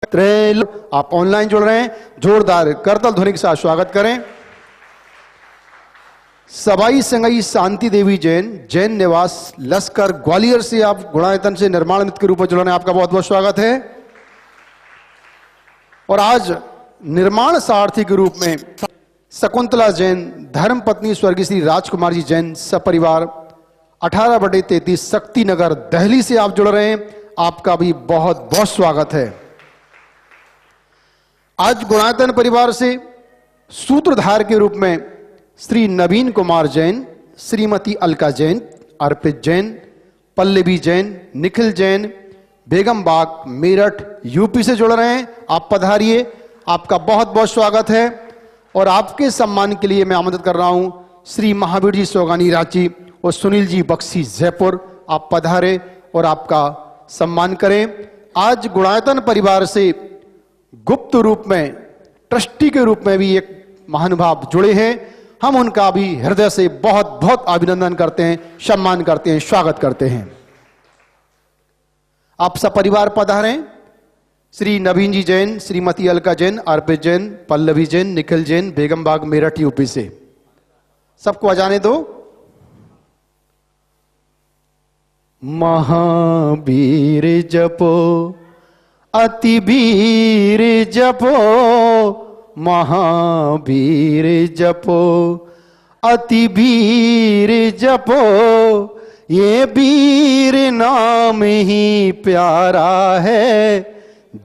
आप ऑनलाइन जुड़ रहे हैं, जोरदार करतल ध्वनि के साथ स्वागत करें। सबाई संगई शांति देवी जैन, जैन निवास लश्कर ग्वालियर से आप गुणायतन से निर्माण मित्र के रूप में जुड़ रहे हैं, आपका बहुत बहुत स्वागत है। और आज निर्माण सारथी के रूप में शकुंतला जैन, धर्म पत्नी स्वर्गीय श्री राजकुमार जी जैन सपरिवार 18/33 शक्ति नगर दिल्ली से आप जुड़ रहे हैं, आपका भी बहुत बहुत स्वागत है। आज गुणायतन परिवार से सूत्रधार के रूप में श्री नवीन कुमार जैन, श्रीमती अलका जैन, अर्पित जैन, पल्लवी जैन, निखिल जैन, बेगम बाग मेरठ यूपी से जुड़ रहे हैं, आप पधारिए, आपका बहुत बहुत स्वागत है। और आपके सम्मान के लिए मैं आमंत्रित कर रहा हूं श्री महावीर जी सोगानी रांची और सुनील जी बक्सी जयपुर, आप पधारे और आपका सम्मान करें। आज गुणायतन परिवार से गुप्त रूप में ट्रस्टी के रूप में भी एक महानुभाव जुड़े हैं, हम उनका भी हृदय से बहुत बहुत अभिनंदन करते हैं, सम्मान करते हैं, स्वागत करते हैं। आप सब परिवार पधारें। श्री नवीन जी जैन, श्रीमती अलका जैन, अर्पित जैन, पल्लवी जैन, निखिल जैन, बेगम बाग मेरठ यूपी से, सबको आ जाने दो। महावीर जपो अति वीर जपो, महावीर जपो अति वीर जपो, ये वीर नाम ही प्यारा है,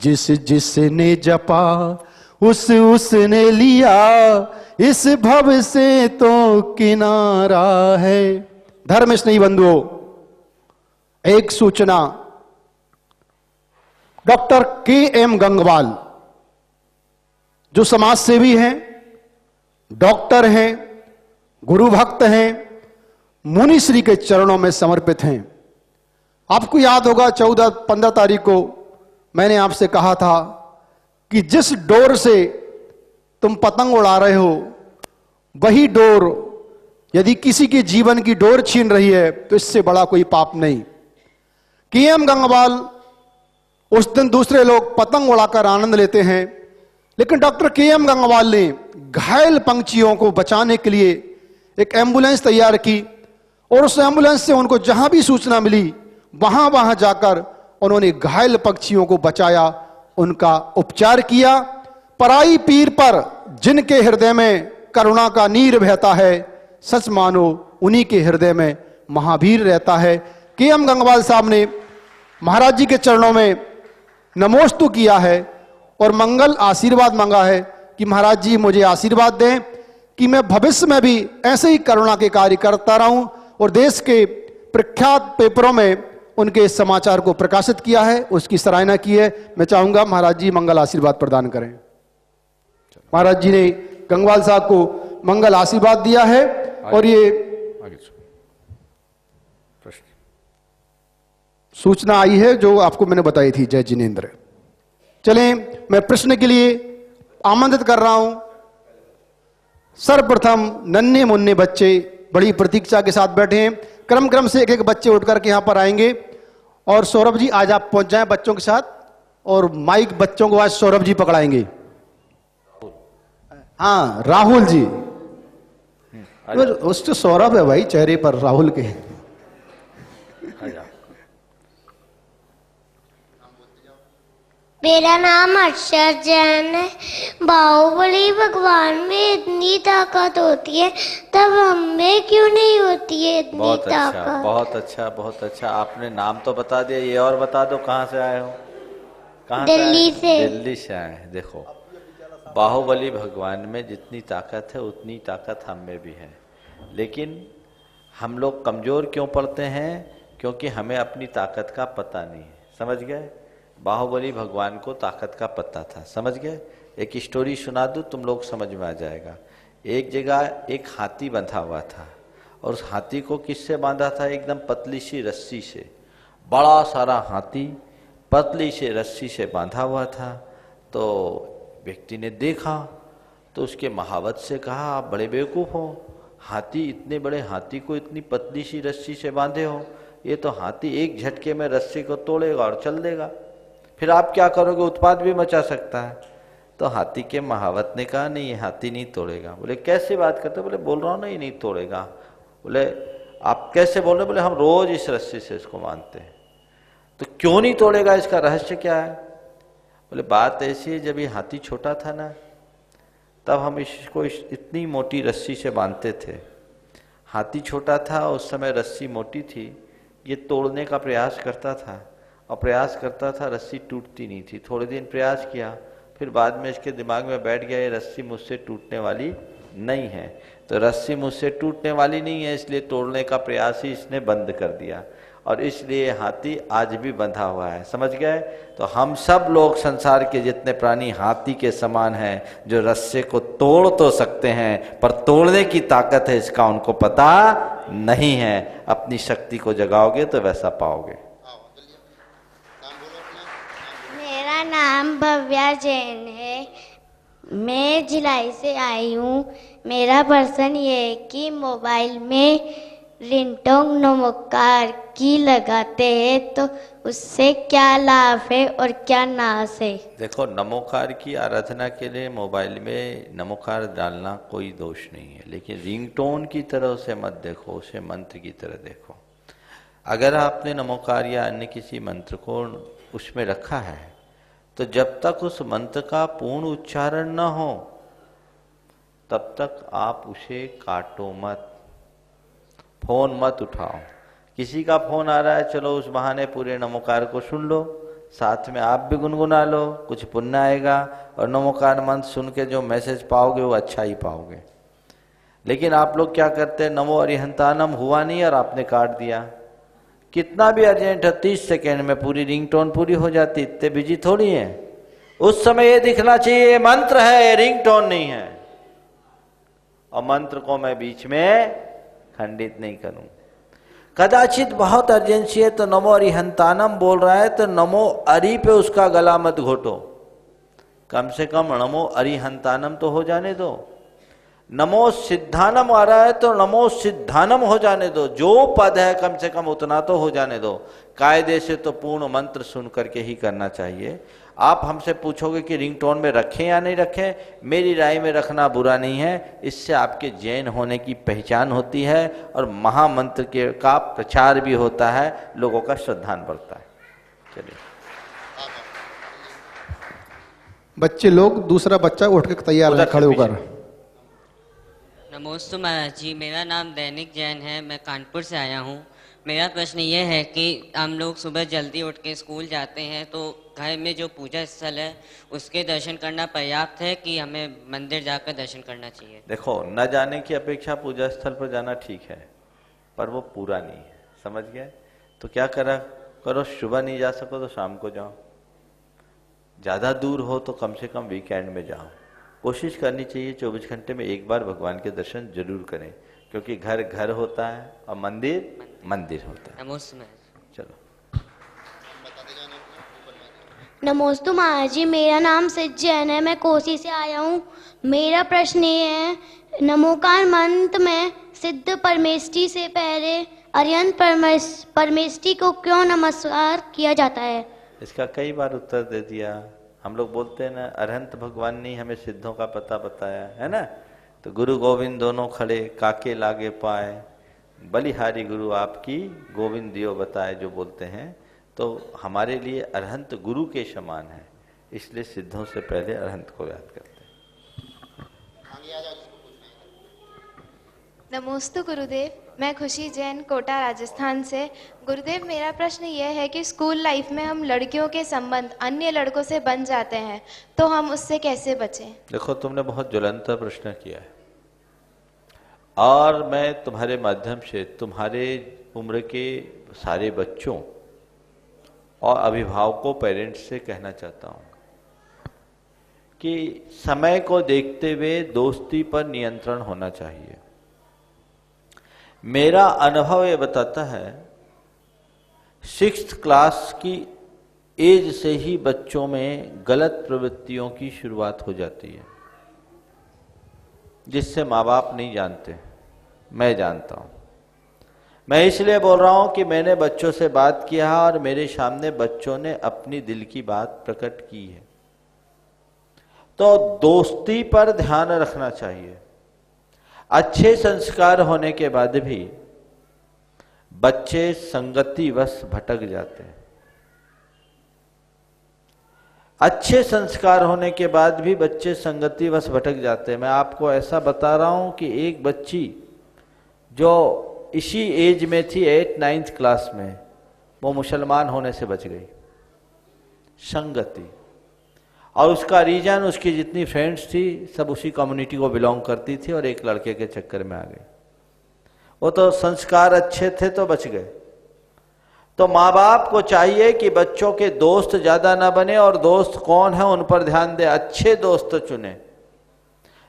जिस जिसने जपा उसने लिया, इस भव से तो किनारा है। धर्म स्नेही बंधुओं, एक सूचना, डॉक्टर के.एम. गंगवाल जो समाज सेवी हैं, डॉक्टर हैं, गुरु भक्त हैं, मुनि श्री के चरणों में समर्पित हैं। आपको याद होगा 14-15 तारीख को मैंने आपसे कहा था कि जिस डोर से तुम पतंग उड़ा रहे हो, वही डोर यदि किसी के जीवन की डोर छीन रही है तो इससे बड़ा कोई पाप नहीं। के.एम. गंगवाल, उस दिन दूसरे लोग पतंग उड़ाकर आनंद लेते हैं, लेकिन डॉक्टर के.एम. गंगवाल ने घायल पंछियों को बचाने के लिए एक एम्बुलेंस तैयार की और उस एम्बुलेंस से उनको जहां भी सूचना मिली वहां वहां जाकर उन्होंने घायल पक्षियों को बचाया, उनका उपचार किया। पराई पीर पर जिनके हृदय में करुणा का नीर बहता है, सच मानो उन्हीं के हृदय में महावीर रहता है। के.एम. गंगवाल साहब ने महाराज जी के चरणों में नमोस्तु किया है और मंगल आशीर्वाद मांगा है कि महाराज जी मुझे आशीर्वाद दें कि मैं भविष्य में भी ऐसे ही करुणा के कार्य करता रहूं, और देश के प्रख्यात पेपरों में उनके समाचार को प्रकाशित किया है, उसकी सराहना की है। मैं चाहूंगा महाराज जी मंगल आशीर्वाद प्रदान करें। महाराज जी ने गंगवाल साहब को मंगल आशीर्वाद दिया है और ये सूचना आई है जो आपको मैंने बताई थी। जय जिनेन्द्र। चलें, मैं प्रश्न के लिए आमंत्रित कर रहा हूं। सर्वप्रथम नन्हे मुन्ने बच्चे बड़ी प्रतीक्षा के साथ बैठे हैं, क्रम क्रम से एक एक बच्चे उठकर के यहां पर आएंगे। और सौरभ जी आज आप पहुंच जाएं बच्चों के साथ, और माइक बच्चों को आज सौरभ जी पकड़ाएंगे। हाँ, राहुल जी, उस तो सौरभ है भाई चेहरे पर राहुल के। मेरा नाम अक्षर जैन है। बाहुबली भगवान में इतनी ताकत होती है, तब हम में क्यों नहीं होती है इतनी बहुत ताकत? अच्छा, बहुत अच्छा, बहुत अच्छा। आपने नाम तो बता दिया, ये और बता दो कहाँ से आए हो? कहाँ दिल्ली से। दिल्ली से आए हैं। देखो, बाहुबली भगवान में जितनी ताकत है उतनी ताकत हम में भी है, लेकिन हम लोग कमजोर क्यों पड़ते हैं? क्योंकि हमें अपनी ताकत का पता नहीं है। समझ गए? बाहुबली भगवान को ताकत का पता था। समझ गए? एक स्टोरी सुना दूं, तुम लोग समझ में आ जाएगा। एक जगह एक हाथी बंधा हुआ था, और उस हाथी को किससे बांधा था? एकदम पतली सी रस्सी से। बड़ा सारा हाथी पतली से रस्सी से बांधा हुआ था। तो व्यक्ति ने देखा तो उसके महावत से कहा, आप बड़े बेवकूफ़ हो, हाथी, इतने बड़े हाथी को इतनी पतली सी रस्सी से बांधे हो, ये तो हाथी एक झटके में रस्सी को तोड़ेगा और चल देगा। फिर आप क्या करोगे, उत्पाद भी मचा सकता है। तो हाथी के महावत ने कहा नहीं, ये हाथी नहीं तोड़ेगा। बोले कैसे बात करते हो? बोले बोल रहा हूँ ना, ये नहीं तोड़ेगा। बोले आप कैसे बोल रहे? बोले हम रोज इस रस्सी से इसको बांधते हैं। तो क्यों नहीं तोड़ेगा, इसका रहस्य क्या है? बोले बात ऐसी है, जब ये हाथी छोटा था ना, तब हम इसको इतनी मोटी रस्सी से बांधते थे। हाथी छोटा था, उस समय रस्सी मोटी थी, ये तोड़ने का प्रयास करता था और प्रयास करता था, रस्सी टूटती नहीं थी। थोड़े दिन प्रयास किया, फिर बाद में इसके दिमाग में बैठ गया ये रस्सी मुझसे टूटने वाली नहीं है। तो रस्सी मुझसे टूटने वाली नहीं है, इसलिए तोड़ने का प्रयास ही इसने बंद कर दिया, और इसलिए हाथी आज भी बंधा हुआ है। समझ गए? तो हम सब लोग संसार के जितने प्राणी हाथी के समान हैं, जो रस्से को तोड़ तो सकते हैं पर तोड़ने की ताकत है इसका उनको पता नहीं है। अपनी शक्ति को जगाओगे तो वैसा पाओगे। मेरा नाम भव्या जैन है, मैं भिलाई से आई हूँ। मेरा प्रश्न ये है कि मोबाइल में रिंगटोन नमोकार की लगाते हैं तो उससे क्या लाभ है और क्या नाश है? देखो, नमोकार की आराधना के लिए मोबाइल में नमोकार डालना कोई दोष नहीं है, लेकिन रिंगटोन की तरह उसे मत देखो, उसे मंत्र की तरह देखो। अगर आपने नमोकार या अन्य किसी मंत्र को उसमें रखा है, तो जब तक उस मंत्र का पूर्ण उच्चारण न हो तब तक आप उसे काटो मत, फोन मत उठाओ। किसी का फोन आ रहा है, चलो उस बहाने पूरे नमोकार को सुन लो, साथ में आप भी गुनगुना लो, कुछ पुण्य आएगा, और नमोकार मंत्र सुन के जो मैसेज पाओगे वो अच्छा ही पाओगे। लेकिन आप लोग क्या करते हैं, नमो अरिहंतानम हुआ नहीं और आपने काट दिया। कितना भी अर्जेंट है, 30 सेकेंड में पूरी रिंगटोन पूरी हो जाती, इतने बिजी थोड़ी है। उस समय ये दिखना चाहिए मंत्र है, रिंगटोन नहीं है, और मंत्र को मैं बीच में खंडित नहीं करूं। कदाचित बहुत अर्जेंसी है तो नमो अरिहंतानम बोल रहा है तो नमो अरि पे उसका गला मत घोटो, कम से कम नमो अरिहंतानम तो हो जाने दो। नमो सिद्धानम आ रहा है तो नमो सिद्धानम हो जाने दो, जो पद है कम से कम उतना तो हो जाने दो। कायदे से तो पूर्ण मंत्र सुन करके ही करना चाहिए। आप हमसे पूछोगे कि रिंगटोन में रखें या नहीं रखें, मेरी राय में रखना बुरा नहीं है, इससे आपके जैन होने की पहचान होती है और महामंत्र के का प्रचार भी होता है, लोगों का श्रद्धान बढ़ता है। चलिए बच्चे लोग, दूसरा बच्चा उठ के तैयार है, खड़े होकर। नमोस्तु महाराज जी, मेरा नाम दैनिक जैन है, मैं कानपुर से आया हूँ। मेरा प्रश्न ये है कि हम लोग सुबह जल्दी उठ के स्कूल जाते हैं, तो घर में जो पूजा स्थल है उसके दर्शन करना पर्याप्त है कि हमें मंदिर जाकर दर्शन करना चाहिए? देखो, न जाने की अपेक्षा पूजा स्थल पर जाना ठीक है, पर वो पूरा नहीं है। समझ गए? तो क्या करो, सुबह नहीं जा सको तो शाम को जाओ, ज़्यादा दूर हो तो कम से कम वीकेंड में जाओ। कोशिश करनी चाहिए 24 घंटे में एक बार भगवान के दर्शन जरूर करें, क्योंकि घर घर होता है और मंदिर मंदिर होता है। नमोस्तु। चलो। नमोस्तु महाराज जी, मेरा नाम सिद्ध जैन है, मैं कोसी से आया हूँ। मेरा प्रश्न ये है, नमोकार मंत्र में सिद्ध परमेष्टि से पहले अरिहंत परमेष्टि को क्यों नमस्कार किया जाता है? इसका कई बार उत्तर दे दिया। हम लोग बोलते हैं ना, अरहंत भगवान ने हमें सिद्धों का पता बताया है ना। तो गुरु गोविंद दोनों खड़े, काके लागे पाए, बलिहारी गुरु आपकी गोविंद दियो बताए, जो बोलते हैं। तो हमारे लिए अरहंत गुरु के समान है, इसलिए सिद्धों से पहले अरहंत को याद करते हैं। नमोस्तु गुरुदेव, मैं खुशी जैन, कोटा राजस्थान से। गुरुदेव, मेरा प्रश्न यह है कि स्कूल लाइफ में हम लड़कियों के संबंध अन्य लड़कों से बन जाते हैं, तो हम उससे कैसे बचें? देखो, तुमने बहुत ज्वलंत प्रश्न किया है, और मैं तुम्हारे माध्यम से तुम्हारे उम्र के सारे बच्चों और अभिभावकों, पेरेंट्स से कहना चाहता हूँ कि समय को देखते हुए दोस्ती पर नियंत्रण होना चाहिए। मेरा अनुभव ये बताता है, 6th क्लास की एज से ही बच्चों में गलत प्रवृत्तियों की शुरुआत हो जाती है, जिससे माँ बाप नहीं जानते, मैं जानता हूँ। मैं इसलिए बोल रहा हूं कि मैंने बच्चों से बात किया है और मेरे सामने बच्चों ने अपनी दिल की बात प्रकट की है। तो दोस्ती पर ध्यान रखना चाहिए। अच्छे संस्कार होने के बाद भी बच्चे संगतिवश भटक जाते हैं। अच्छे संस्कार होने के बाद भी बच्चे संगतिवश भटक जाते हैं। मैं आपको ऐसा बता रहा हूं कि एक बच्ची जो इसी एज में थी 8-9th क्लास में, वो मुसलमान होने से बच गई, संगति। और उसका रीजन, उसकी जितनी फ्रेंड्स थी सब उसी कम्युनिटी को बिलोंग करती थी और एक लड़के के चक्कर में आ गई। वो तो संस्कार अच्छे थे तो बच गए। तो माँ बाप को चाहिए कि बच्चों के दोस्त ज्यादा ना बने, और दोस्त कौन है उन पर ध्यान दे। अच्छे दोस्त चुने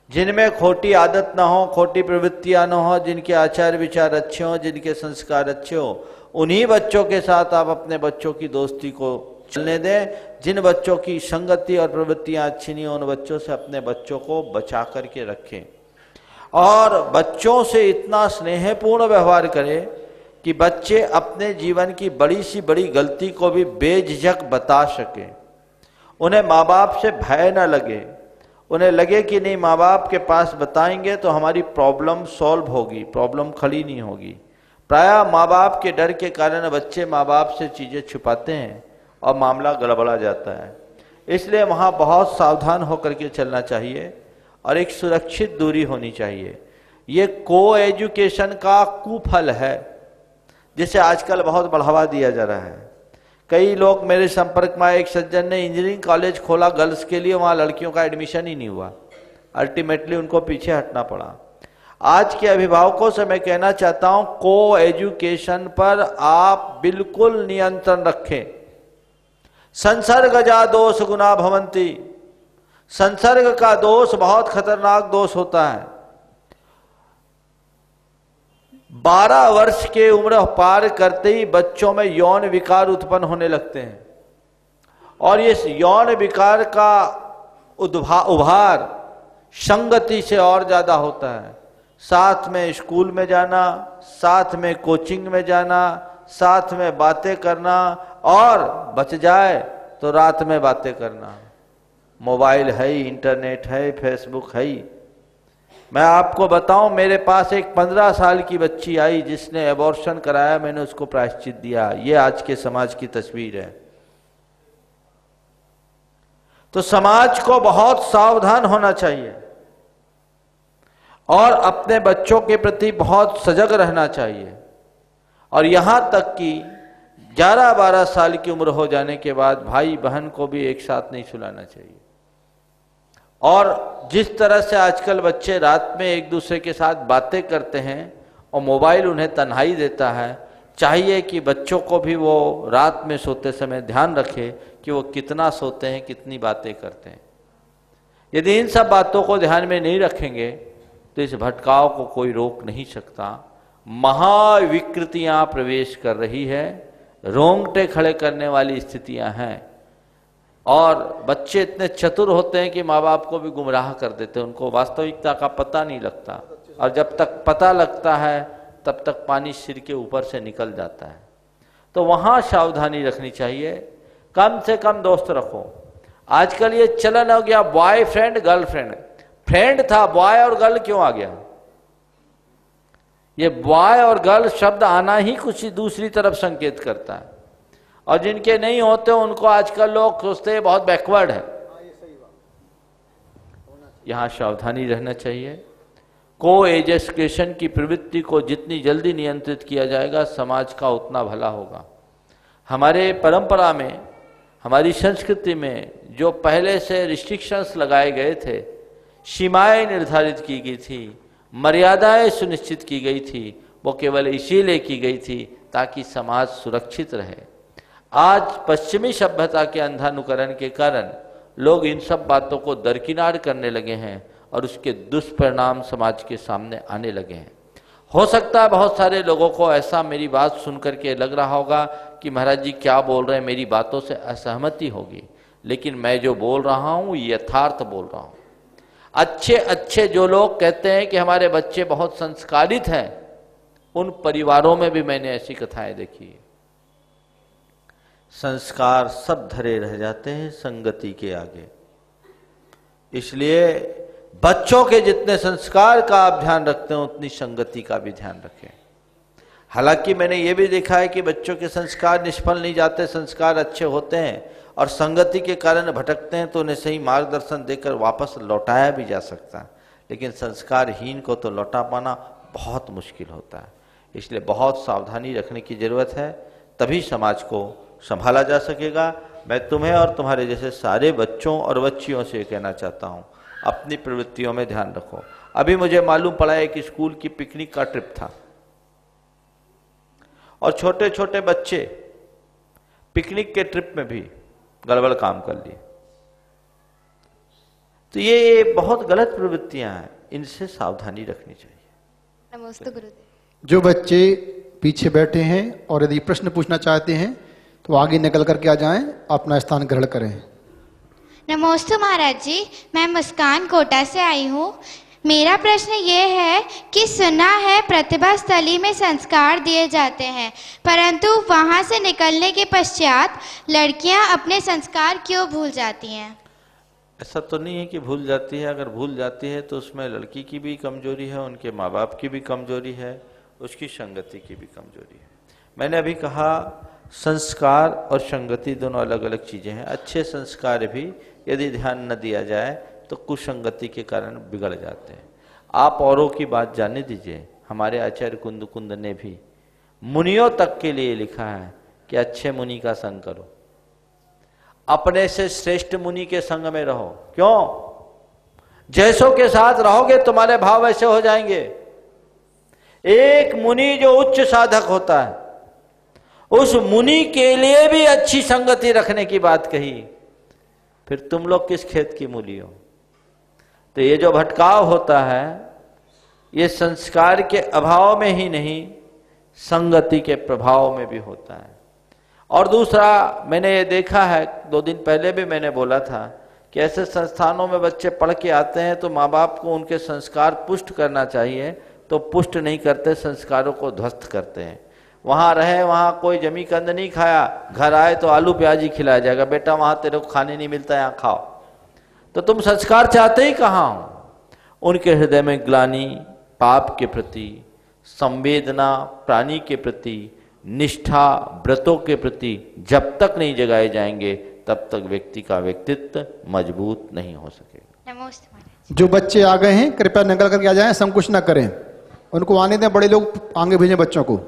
जिनमें खोटी आदत ना हो, खोटी प्रवृत्तियां ना हो, जिनके आचार विचार अच्छे हो, जिनके संस्कार अच्छे हो, उन्हीं बच्चों के साथ आप अपने बच्चों की दोस्ती को चलने दें। जिन बच्चों की संगति और प्रवृत्तियां अच्छी नहीं हो, उन बच्चों से अपने बच्चों को बचा करके रखें। और बच्चों से इतना स्नेहपूर्ण व्यवहार करें कि बच्चे अपने जीवन की बड़ी सी बड़ी गलती को भी बेझिझक बता सकें। उन्हें माँ बाप से भय न लगे, उन्हें लगे कि नहीं माँ बाप के पास बताएंगे तो हमारी प्रॉब्लम सॉल्व होगी, प्रॉब्लम खड़ी नहीं होगी। प्रायः माँ बाप के डर के कारण बच्चे माँ बाप से चीज़ें छुपाते हैं और मामला गड़बड़ा जाता है। इसलिए वहाँ बहुत सावधान होकर के चलना चाहिए और एक सुरक्षित दूरी होनी चाहिए। ये को एजुकेशन का कुफल है जिसे आजकल बहुत बढ़ावा दिया जा रहा है। कई लोग मेरे संपर्क में आए, एक सज्जन ने इंजीनियरिंग कॉलेज खोला गर्ल्स के लिए, वहाँ लड़कियों का एडमिशन ही नहीं हुआ, अल्टीमेटली उनको पीछे हटना पड़ा। आज के अभिभावकों से मैं कहना चाहता हूँ, को एजुकेशन पर आप बिल्कुल नियंत्रण रखें। संसर्गजा दोष गुना भवंती, संसर्ग का दोष बहुत खतरनाक दोष होता है। 12 वर्ष के उम्र पार करते ही बच्चों में यौन विकार उत्पन्न होने लगते हैं और इस यौन विकार का उभार संगति से और ज्यादा होता है। साथ में स्कूल में जाना, साथ में कोचिंग में जाना, साथ में बातें करना, और बच जाए तो रात में बातें करना। मोबाइल है ही, इंटरनेट है, फेसबुक है ही। मैं आपको बताऊं, मेरे पास एक 15 साल की बच्ची आई जिसने एबॉर्शन कराया, मैंने उसको प्रायश्चित दिया। ये आज के समाज की तस्वीर है। तो समाज को बहुत सावधान होना चाहिए और अपने बच्चों के प्रति बहुत सजग रहना चाहिए। और यहां तक कि 11-12 साल की उम्र हो जाने के बाद भाई बहन को भी एक साथ नहीं सुलाना चाहिए। और जिस तरह से आजकल बच्चे रात में एक दूसरे के साथ बातें करते हैं और मोबाइल उन्हें तन्हाई देता है, चाहिए कि बच्चों को भी वो रात में सोते समय ध्यान रखे कि वो कितना सोते हैं, कितनी बातें करते हैं। यदि इन सब बातों को ध्यान में नहीं रखेंगे तो इस भटकाव को कोई रोक नहीं सकता। महाविकृतियां प्रवेश कर रही है, रोंगटे खड़े करने वाली स्थितियां हैं और बच्चे इतने चतुर होते हैं कि माँ बाप को भी गुमराह कर देते हैं। उनको वास्तविकता का पता नहीं लगता और जब तक पता लगता है तब तक पानी सिर के ऊपर से निकल जाता है। तो वहाँ सावधानी रखनी चाहिए। कम से कम दोस्त रखो। आजकल ये चलन हो गया बॉयफ्रेंड गर्लफ्रेंड। फ्रेंड था, बॉय और गर्ल क्यों आ गया? ये बॉय और गर्ल शब्द आना ही कुछ दूसरी तरफ संकेत करता है और जिनके नहीं होते उनको आजकल लोग सोचते हैं बहुत बैकवर्ड है। यहां सावधानी रहना चाहिए। को एजुकेशन की प्रवृत्ति को जितनी जल्दी नियंत्रित किया जाएगा समाज का उतना भला होगा। हमारे परंपरा में, हमारी संस्कृति में जो पहले से रिस्ट्रिक्शंस लगाए गए थे, सीमाएं निर्धारित की गई थी, मर्यादाएं सुनिश्चित की गई थी, वो केवल इसीलिए की गई थी ताकि समाज सुरक्षित रहे। आज पश्चिमी सभ्यता के अंधानुकरण के कारण लोग इन सब बातों को दरकिनार करने लगे हैं और उसके दुष्परिणाम समाज के सामने आने लगे हैं। हो सकता है बहुत सारे लोगों को ऐसा मेरी बात सुनकर के लग रहा होगा कि महाराज जी क्या बोल रहे हैं, मेरी बातों से असहमति होगी, लेकिन मैं जो बोल रहा हूँ यथार्थ बोल रहा हूँ। अच्छे अच्छे जो लोग कहते हैं कि हमारे बच्चे बहुत संस्कारित हैं, उन परिवारों में भी मैंने ऐसी कथाएं देखी। संस्कार सब धरे रह जाते हैं संगति के आगे। इसलिए बच्चों के जितने संस्कार का आप ध्यान रखते हैं उतनी संगति का भी ध्यान रखें। हालांकि मैंने ये भी देखा है कि बच्चों के संस्कार निष्फल नहीं जाते, संस्कार अच्छे होते हैं और संगति के कारण भटकते हैं तो उन्हें सही मार्गदर्शन देकर वापस लौटाया भी जा सकता है, लेकिन संस्कारहीन को तो लौटा पाना बहुत मुश्किल होता है। इसलिए बहुत सावधानी रखने की जरूरत है, तभी समाज को संभाला जा सकेगा। मैं तुम्हें और तुम्हारे जैसे सारे बच्चों और बच्चियों से कहना चाहता हूँ, अपनी प्रवृत्तियों में ध्यान रखो। अभी मुझे मालूम पड़ा है कि स्कूल की पिकनिक का ट्रिप था और छोटे छोटे बच्चे पिकनिक के ट्रिप में भी गड़बड़ काम कर लिए। तो ये बहुत गलत प्रवृत्तियां हैं, इनसे सावधानी रखनी चाहिए। नमस्ते गुरुदेव। जो बच्चे पीछे बैठे हैं और यदि प्रश्न पूछना चाहते हैं तो आगे निकल करके आ जाएं, अपना स्थान ग्रहण करें। नमस्ते महाराज जी, मैं मुस्कान कोटा से आई हूँ। मेरा प्रश्न ये है कि सुना है प्रतिभा स्थली में संस्कार दिए जाते हैं, परंतु वहाँ से निकलने के पश्चात लड़कियाँ अपने संस्कार क्यों भूल जाती हैं? ऐसा तो नहीं है कि भूल जाती है। अगर भूल जाती है तो उसमें लड़की की भी कमजोरी है, उनके माँ बाप की भी कमजोरी है, उसकी संगति की भी कमजोरी है। मैंने अभी कहा संस्कार और संगति दोनों अलग अलग चीजें हैं। अच्छे संस्कार भी यदि ध्यान न दिया जाए तो कुसंगति के कारण बिगड़ जाते हैं। आप औरों की बात जाने दीजिए, हमारे आचार्य कुंद ने भी मुनियों तक के लिए लिखा है कि अच्छे मुनि का संग करो, अपने से श्रेष्ठ मुनि के संग में रहो। क्यों? जैसों के साथ रहोगे तुम्हारे भाव ऐसे हो जाएंगे। एक मुनि जो उच्च साधक होता है, उस मुनि के लिए भी अच्छी संगति रखने की बात कही, फिर तुम लोग किस खेत की मूली हो? तो ये जो भटकाव होता है ये संस्कार के अभाव में ही नहीं, संगति के प्रभाव में भी होता है। और दूसरा, मैंने ये देखा है, 2 दिन पहले भी मैंने बोला था कि ऐसे संस्थानों में बच्चे पढ़ के आते हैं तो माँ बाप को उनके संस्कार पुष्ट करना चाहिए, तो पुष्ट नहीं करते, संस्कारों को ध्वस्त करते हैं। वहाँ रहे, वहाँ कोई जमी कंद नहीं खाया, घर आए तो आलू प्याज ही खिलाया जाएगा, बेटा वहाँ तेरे को खाने नहीं मिलता, यहाँ खाओ। तो तुम संस्कार चाहते ही कहाँ हो? उनके हृदय में ग्लानि, पाप के प्रति संवेदना, प्राणी के प्रति निष्ठा, व्रतों के प्रति जब तक नहीं जगाए जाएंगे तब तक व्यक्ति का व्यक्तित्व मजबूत नहीं हो सकेगा। नमस्ते महाराज। जो बच्चे आ गए हैं कृपया निकल करके आ जाएं, संकोच न करें, उनको आने दें, बड़े लोग आगे भेजें बच्चों को।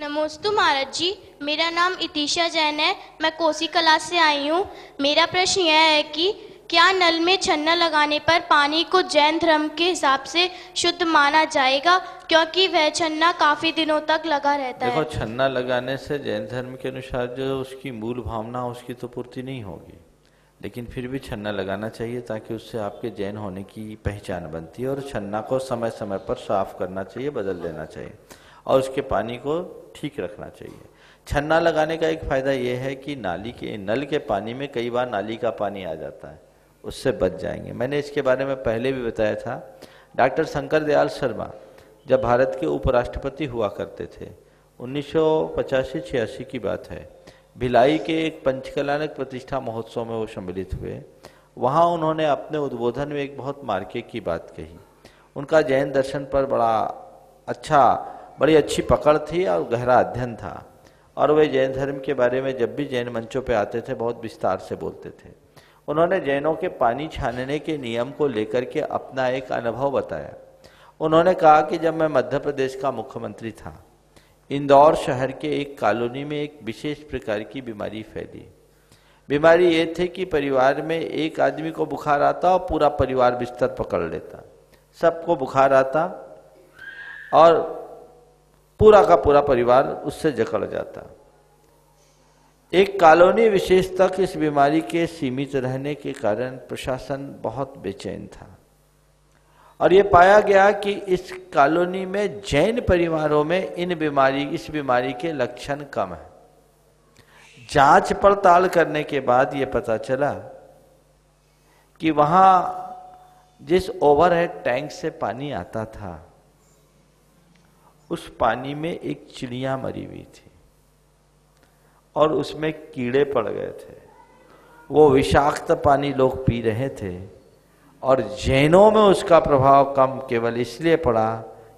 नमस्ते महाराज जी, मेरा नाम इतिशा जैन है, मैं कोसी कला से आई हूँ। मेरा प्रश्न यह है कि क्या नल में छन्ना लगाने पर पानी को जैन धर्म के हिसाब से शुद्ध माना जाएगा, क्योंकि वह छन्ना काफी दिनों तक लगा रहता है? देखो, छन्ना लगाने से जैन धर्म के अनुसार जो उसकी मूल भावना उसकी तो पूर्ति नहीं होगी, लेकिन फिर भी छन्ना लगाना चाहिए ताकि उससे आपके जैन होने की पहचान बनती है। और छन्ना को समय समय पर साफ करना चाहिए, बदल देना चाहिए और उसके पानी को ठीक रखना चाहिए। छन्ना लगाने का एक फायदा यह है कि नल के पानी में कई बार नाली का पानी आ जाता है, उससे बच जाएंगे। मैंने इसके बारे में पहले भी बताया था। डॉक्टर शंकर दयाल शर्मा जब भारत के उपराष्ट्रपति हुआ करते थे, 1985-86 की बात है, भिलाई के एक पंचकलानिक प्रतिष्ठा महोत्सव में वो सम्मिलित हुए। वहाँ उन्होंने अपने उद्बोधन में एक बहुत मार्के की बात कही। उनका जैन दर्शन पर बड़ी अच्छी पकड़ थी और गहरा अध्ययन था, और वे जैन धर्म के बारे में जब भी जैन मंचों पे आते थे बहुत विस्तार से बोलते थे। उन्होंने जैनों के पानी छानने के नियम को लेकर के अपना एक अनुभव बताया। उन्होंने कहा कि जब मैं मध्य प्रदेश का मुख्यमंत्री था, इंदौर शहर के एक कॉलोनी में एक विशेष प्रकार की बीमारी फैली। बीमारी ये थी कि परिवार में एक आदमी को बुखार आता और पूरा परिवार बिस्तर पकड़ लेता, सबको बुखार आता और पूरा का पूरा परिवार उससे जकड़ जाता। एक कॉलोनी विशेष तक इस बीमारी के सीमित रहने के कारण प्रशासन बहुत बेचैन था, और ये पाया गया कि इस कॉलोनी में जैन परिवारों में इस बीमारी के लक्षण कम है। जांच पड़ताल करने के बाद ये पता चला कि वहां जिस ओवरहेड टैंक से पानी आता था उस पानी में एक चिड़िया मरी हुई थी और उसमें कीड़े पड़ गए थे। वो विषाक्त पानी लोग पी रहे थे और जैनों में उसका प्रभाव कम केवल इसलिए पड़ा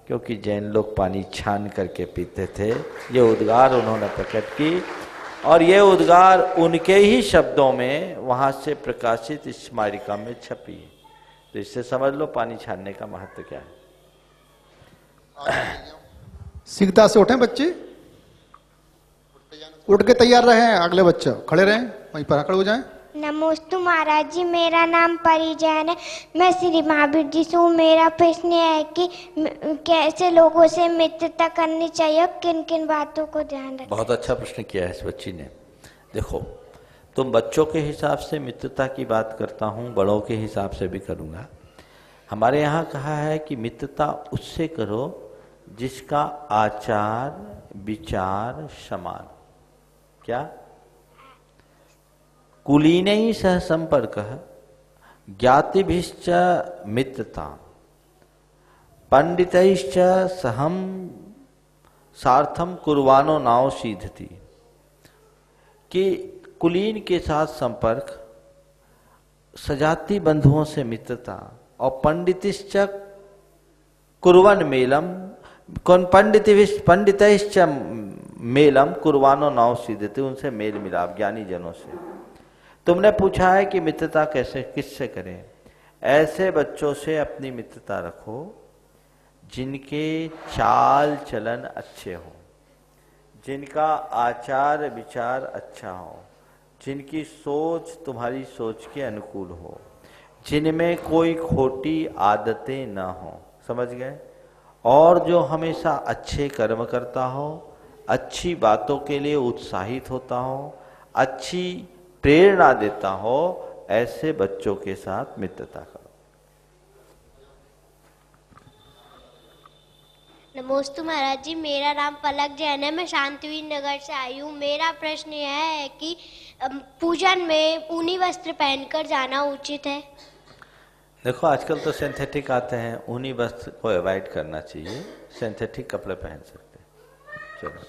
क्योंकि जैन लोग पानी छान करके पीते थे। ये उद्गार उन्होंने प्रकट की और ये उद्गार उनके ही शब्दों में वहां से प्रकाशित इस स्मारिका में छपी है। तो इससे समझ लो पानी छानने का महत्व क्या है। शीघ्रता से उठें बच्चे, उठ के तैयार रहें। अगले बच्चे खड़े रहें, वहीं पर खड़े हो जाएं। नमोस्तु महाराज जी, मेरा नाम परी जैन है, मैं श्री महावीर जी से हूँ। मेरा प्रश्न है कि कैसे लोगों से मित्रता करनी चाहिए, किन किन बातों को ध्यान रखें। बहुत अच्छा प्रश्न किया है इस बच्ची ने। देखो, तुम बच्चों के हिसाब से मित्रता की बात करता हूँ, बड़ों के हिसाब से भी करूँगा। हमारे यहाँ कहा है कि मित्रता उससे करो जिसका आचार विचार समान। क्या? कुलीनैः सह संपर्कः ज्ञातिभिश्च मित्रता पंडितैश्च सहम सार्थम कुर्वाणो नाव सीधति। कि कुलीन के साथ संपर्क, सजाति बंधुओं से मित्रता और पंडितिश्च कुर्वन मेलम पंडितैश्च मेलम कुर्वाणो नाव सीधति। उनसे मेल मिलाप, ज्ञानी जनों से। तुमने पूछा है कि मित्रता कैसे किससे करें। ऐसे बच्चों से अपनी मित्रता रखो जिनके चाल चलन अच्छे हो, जिनका आचार विचार अच्छा हो, जिनकी सोच तुम्हारी सोच के अनुकूल हो, जिनमें कोई खोटी आदतें ना हो। समझ गए? और जो हमेशा अच्छे कर्म करता हो, अच्छी बातों के लिए उत्साहित होता हो, अच्छी प्रेरणा देता हो, ऐसे बच्चों के साथ मित्रता करो। नमोस्तु महाराज जी, मेरा नाम पलक जैन है, मैं शांतिवीर नगर से आई हूँ। मेरा प्रश्न यह है कि पूजन में ऊनी वस्त्र पहनकर जाना उचित है? देखो, आजकल तो सिंथेटिक आते हैं, ऊनी वस्त्र को अवॉइड करना चाहिए, सिंथेटिक कपड़े पहन सकते हैं। चलो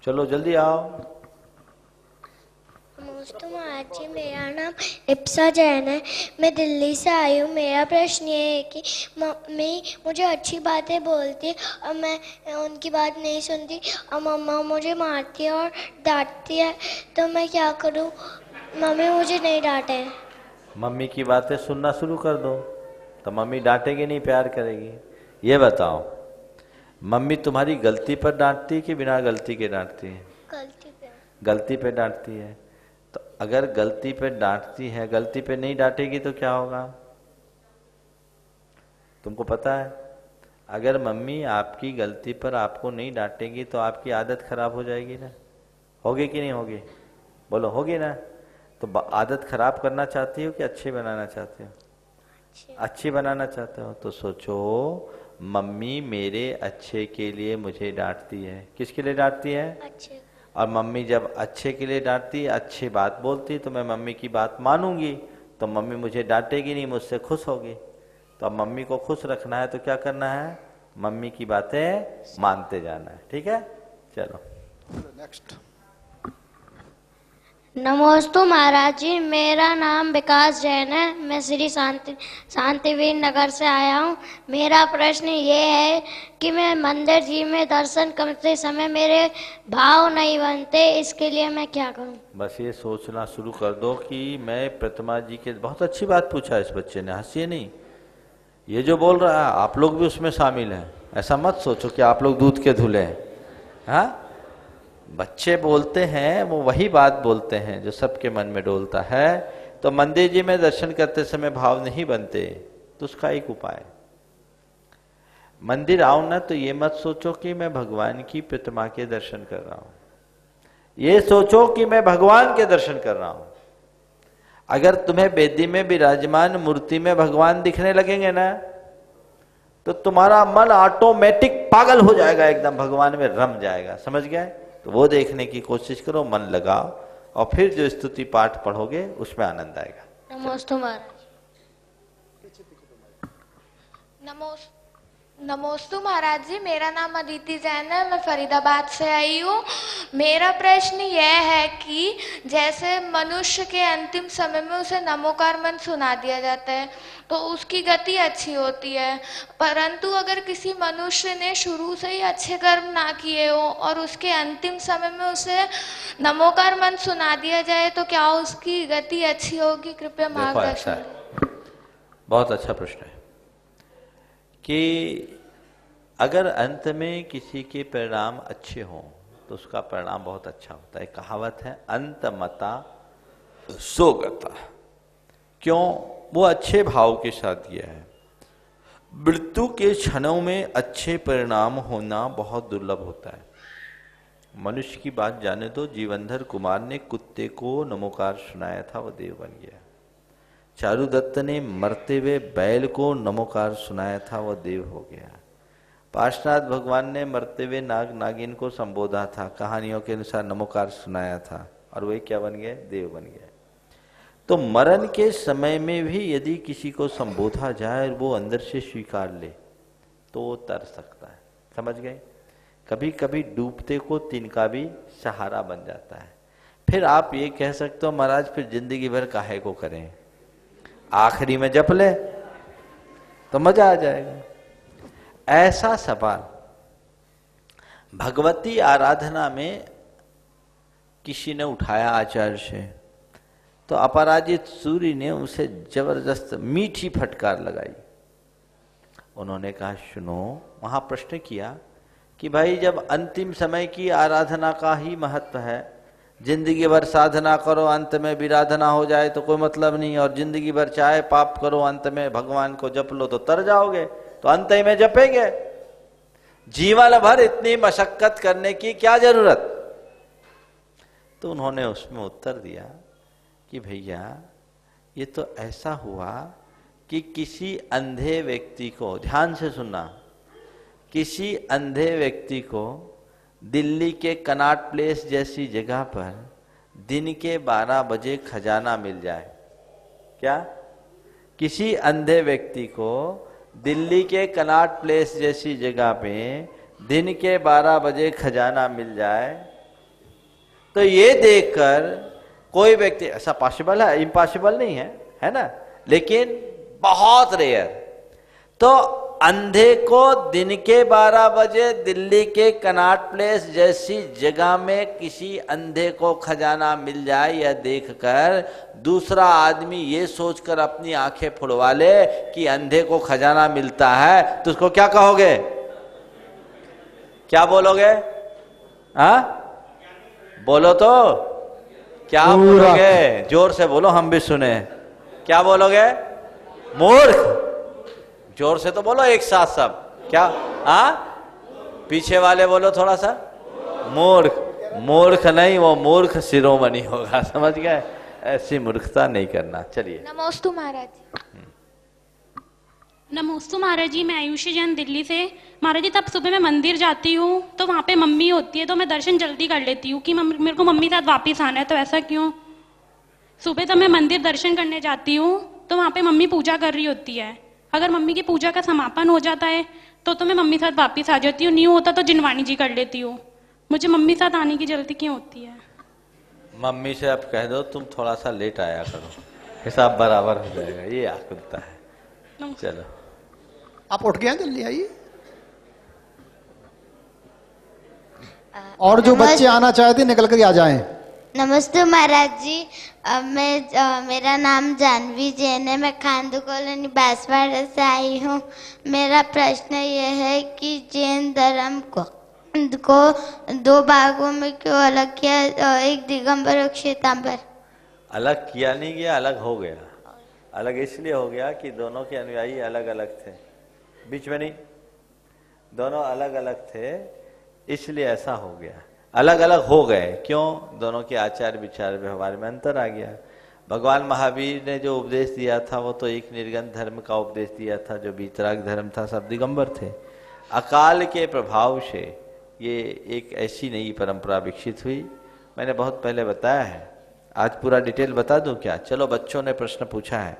चलो जल्दी आओ। नमस्ते महाराज जी, मेरा नाम इप्सा जैन है, मैं दिल्ली से आई हूँ। मेरा प्रश्न ये है कि मम्मी मुझे अच्छी बातें बोलती है और मैं उनकी बात नहीं सुनती और मम्मा मुझे मारती है और डांटती है, तो मैं क्या करूँ? मम्मी मुझे नहीं डांटे। मम्मी की बातें सुनना शुरू कर दो तो मम्मी डांटेगी नहीं, प्यार करेगी। ये बताओ, मम्मी तुम्हारी गलती पर डांटती है कि बिना गलती के डांटती है? गलती पे। गलती पे डांटती है। तो अगर गलती पे डांटती है, गलती पे नहीं डांटेगी तो क्या होगा? तुमको पता है, अगर मम्मी आपकी गलती पर आपको नहीं डांटेगी तो आपकी आदत खराब हो जाएगी ना। होगी कि नहीं होगी? बोलो, होगी ना। तो आदत खराब करना चाहती हो कि अच्छी बनाना चाहते हो? अच्छी बनाना चाहते हो तो सोचो, मम्मी मेरे अच्छे के लिए मुझे डांटती है। किसके लिए डांटती है? अच्छे। और मम्मी जब अच्छे के लिए डांटती है, अच्छी बात बोलती, तो मैं मम्मी की बात मानूंगी, तो मम्मी मुझे डांटेगी नहीं, मुझसे खुश होगी। तो अब मम्मी को खुश रखना है तो क्या करना है? मम्मी की बातें मानते जाना है। ठीक है, चलो नेक्स्ट। नमोस्तु महाराज जी, मेरा नाम विकास जैन है, मैं श्री शांतिवीर नगर से आया हूँ। मेरा प्रश्न ये है कि मैं मंदिर जी में दर्शन करते समय मेरे भाव नहीं बनते, इसके लिए मैं क्या करूँ? बस ये सोचना शुरू कर दो कि मैं प्रतिमा जी के। बहुत अच्छी बात पूछा इस बच्चे ने, हंसिए नहीं। ये जो बोल रहा है आप लोग भी उसमें शामिल हैं। ऐसा मत सोचो कि आप लोग दूध के धुले हैं। हाँ, बच्चे बोलते हैं वो वही बात बोलते हैं जो सबके मन में डोलता है। तो मंदिर जी में दर्शन करते समय भाव नहीं बनते तो उसका एक उपाय, मंदिर आओ ना तो ये मत सोचो कि मैं भगवान की प्रतिमा के दर्शन कर रहा हूं, ये सोचो कि मैं भगवान के दर्शन कर रहा हूं। अगर तुम्हें वेदी में विराजमान मूर्ति में भगवान दिखने लगेंगे ना तो तुम्हारा मन ऑटोमेटिक पागल हो जाएगा, एकदम भगवान में रम जाएगा। समझ गए? तो वो देखने की कोशिश करो, मन लगाओ, और फिर जो स्तुति पाठ पढ़ोगे उसमें आनंद आएगा। नमोस्तु महाराज। नमोस्तु महाराज जी, मेरा नाम अदिति जैन है, मैं फरीदाबाद से आई हूँ। मेरा प्रश्न यह है कि जैसे मनुष्य के अंतिम समय में उसे नमोकार मंत्र सुना दिया जाता है तो उसकी गति अच्छी होती है, परंतु अगर किसी मनुष्य ने शुरू से ही अच्छे कर्म ना किए हो और उसके अंतिम समय में उसे नमोकार मंत्र सुना दिया जाए तो क्या उसकी गति अच्छी होगी? कृपया मार्गदर्शन। बहुत अच्छा प्रश्न है कि अगर अंत में किसी के परिणाम अच्छे हों तो उसका परिणाम बहुत अच्छा होता है। कहावत है अंत मता सोगता। क्यों? वो अच्छे भाव के साथ दिया है। मृत्यु के क्षणों में अच्छे परिणाम होना बहुत दुर्लभ होता है। मनुष्य की बात जाने तो जीवनधर कुमार ने कुत्ते को नमोकार सुनाया था, वो देव बन गया। चारुदत्त ने मरते हुए बैल को नमोकार सुनाया था, वो देव हो गया। पार्श्वनाथ भगवान ने मरते हुए नाग नागिन को संबोधा था, कहानियों के अनुसार नमोकार सुनाया था और वे क्या बन गए? देव बन गए। तो मरण के समय में भी यदि किसी को संबोधा जाए और वो अंदर से स्वीकार ले तो वो तर सकता है। समझ गए? कभी कभी डूबते को तिनका भी सहारा बन जाता है। फिर आप ये कह सकते हो महाराज फिर जिंदगी भर काहे को करें, आखिरी में जप ले तो मजा आ जाएगा। ऐसा सवाल भगवती आराधना में किसी ने उठाया आचार्य से, तो अपराजित सूर्य ने उसे जबरदस्त मीठी फटकार लगाई। उन्होंने कहा सुनो, वहां प्रश्न किया कि भाई जब अंतिम समय की आराधना का ही महत्व है, जिंदगी भर साधना करो अंत में विराधना हो जाए तो कोई मतलब नहीं, और जिंदगी भर चाहे पाप करो अंत में भगवान को जप लो तो तर जाओगे, तो अंत ही में जपेंगे। जीवन भर इतनी मशक्कत करने की क्या जरूरत? तो उन्होंने उसमें उत्तर दिया कि भैया ये तो ऐसा हुआ कि किसी अंधे व्यक्ति को, ध्यान से सुनना, किसी अंधे व्यक्ति को दिल्ली के कनॉट प्लेस जैसी जगह पर दिन के 12 बजे खजाना मिल जाए। क्या? किसी अंधे व्यक्ति को दिल्ली के कनॉट प्लेस जैसी जगह पे दिन के 12 बजे खजाना मिल जाए, तो ये देखकर कोई व्यक्ति, ऐसा पॉसिबल है, इम्पॉसिबल नहीं है, है ना, लेकिन बहुत रेयर। तो अंधे को दिन के 12 बजे दिल्ली के कनॉट प्लेस जैसी जगह में किसी अंधे को खजाना मिल जाए, यह देखकर दूसरा आदमी ये सोचकर अपनी आंखें फुड़वा ले कि अंधे को खजाना मिलता है, तो उसको क्या कहोगे? क्या बोलोगे? हाँ बोलो तो, क्या बोलोगे? जोर से बोलो, हम भी सुने। क्या बोलोगे? मूर्ख। जोर से तो बोलो एक साथ सब। क्या? हाँ पीछे वाले बोलो थोड़ा सा। मूर्ख। मूर्ख नहीं, वो मूर्ख शिरोमणि होगा। समझ गए? ऐसी मूर्खता नहीं करना। चलिए। नमोस्तु महाराज जी। नमोस्तु महाराज जी, मैं आयुषी जैन दिल्ली से। महाराज जी तब सुबह मैं मंदिर जाती हूँ तो वहाँ पे मम्मी होती है, तो मैं दर्शन जल्दी कर लेती हूँ कि मेरे को मम्मी साथ वापस आना है। तो ऐसा क्यों? सुबह तब मैं मंदिर दर्शन करने जाती हूँ तो वहाँ पे मम्मी पूजा कर रही होती है। अगर मम्मी की पूजा का समापन हो जाता है तो मैं मम्मी साथ वापस आ जाती हूँ, नहीं होता तो जिनवानी जी कर लेती हूँ। मुझे मम्मी साथ आने की जल्दी क्यों होती है? मम्मी से अब कह दो तुम थोड़ा सा लेट आया करो, हिसाब बराबर हो जाएगा। ये आकुलता है। चलो आप उठ गए, जल्दी आइए। और जो बच्चे आना चाहते निकल कर आ जाएं। नमस्ते महाराज जी, मेरा नाम जानवी जैन है, मैं खांदू कॉलोनी बांसवाड़ा से आई हूँ। मेरा प्रश्न ये है कि जैन धर्म को दो भागों में क्यों अलग किया, एक दिगंबर और श्वेतांबर? अलग किया नहीं गया, अलग हो गया। अलग इसलिए हो गया कि दोनों के अनुयायी अलग अलग थे, बीच में नहीं, दोनों अलग अलग थे, इसलिए ऐसा हो गया। अलग अलग हो गए क्यों? दोनों के आचार विचार व्यवहार में अंतर आ गया। भगवान महावीर ने जो उपदेश दिया था वो तो एक निर्गुण धर्म का उपदेश दिया था, जो वीतराग धर्म था सब दिगंबर थे। अकाल के प्रभाव से ये एक ऐसी नई परंपरा विकसित हुई। मैंने बहुत पहले बताया है, आज पूरा डिटेल बता दूं क्या? चलो, बच्चों ने प्रश्न पूछा है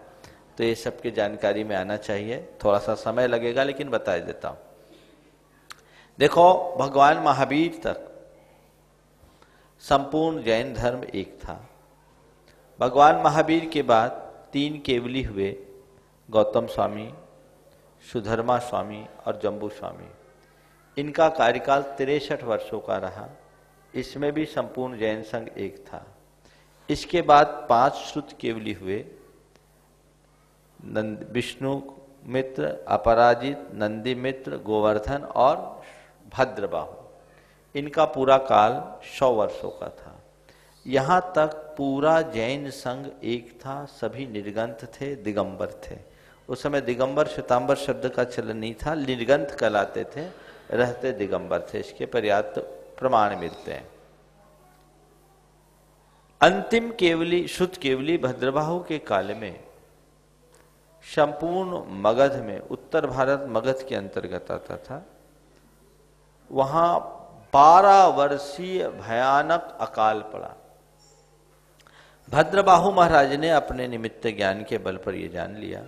तो ये सबकी जानकारी में आना चाहिए, थोड़ा सा समय लगेगा लेकिन बता देता हूँ। देखो, भगवान महावीर तक संपूर्ण जैन धर्म एक था। भगवान महावीर के बाद 3 केवली हुए, गौतम स्वामी, सुधर्मा स्वामी और जम्बू स्वामी। इनका कार्यकाल 63 वर्षों का रहा। इसमें भी संपूर्ण जैन संघ एक था। इसके बाद 5 श्रुत केवली हुए, विष्णु मित्र, अपराजित, नंदी मित्र, गोवर्धन और भद्रबाहु। इनका पूरा काल 100 वर्षों का था। यहाँ तक पूरा जैन संघ एक था, सभी निर्गंथ थे, दिगंबर थे। उस समय दिगंबर श्वेतांबर शब्द का चलन नहीं था, निर्गंथ कहलाते थे, रहते दिगंबर थे। इसके पर्याप्त प्रमाण मिलते हैं। अंतिम केवली, शुद्ध केवली भद्रबाहु के काल में संपूर्ण मगध में, उत्तर भारत मगध के अंतर्गत आता था, वहां 12 वर्षीय भयानक अकाल पड़ा। भद्रबाहु महाराज ने अपने निमित्त ज्ञान के बल पर यह जान लिया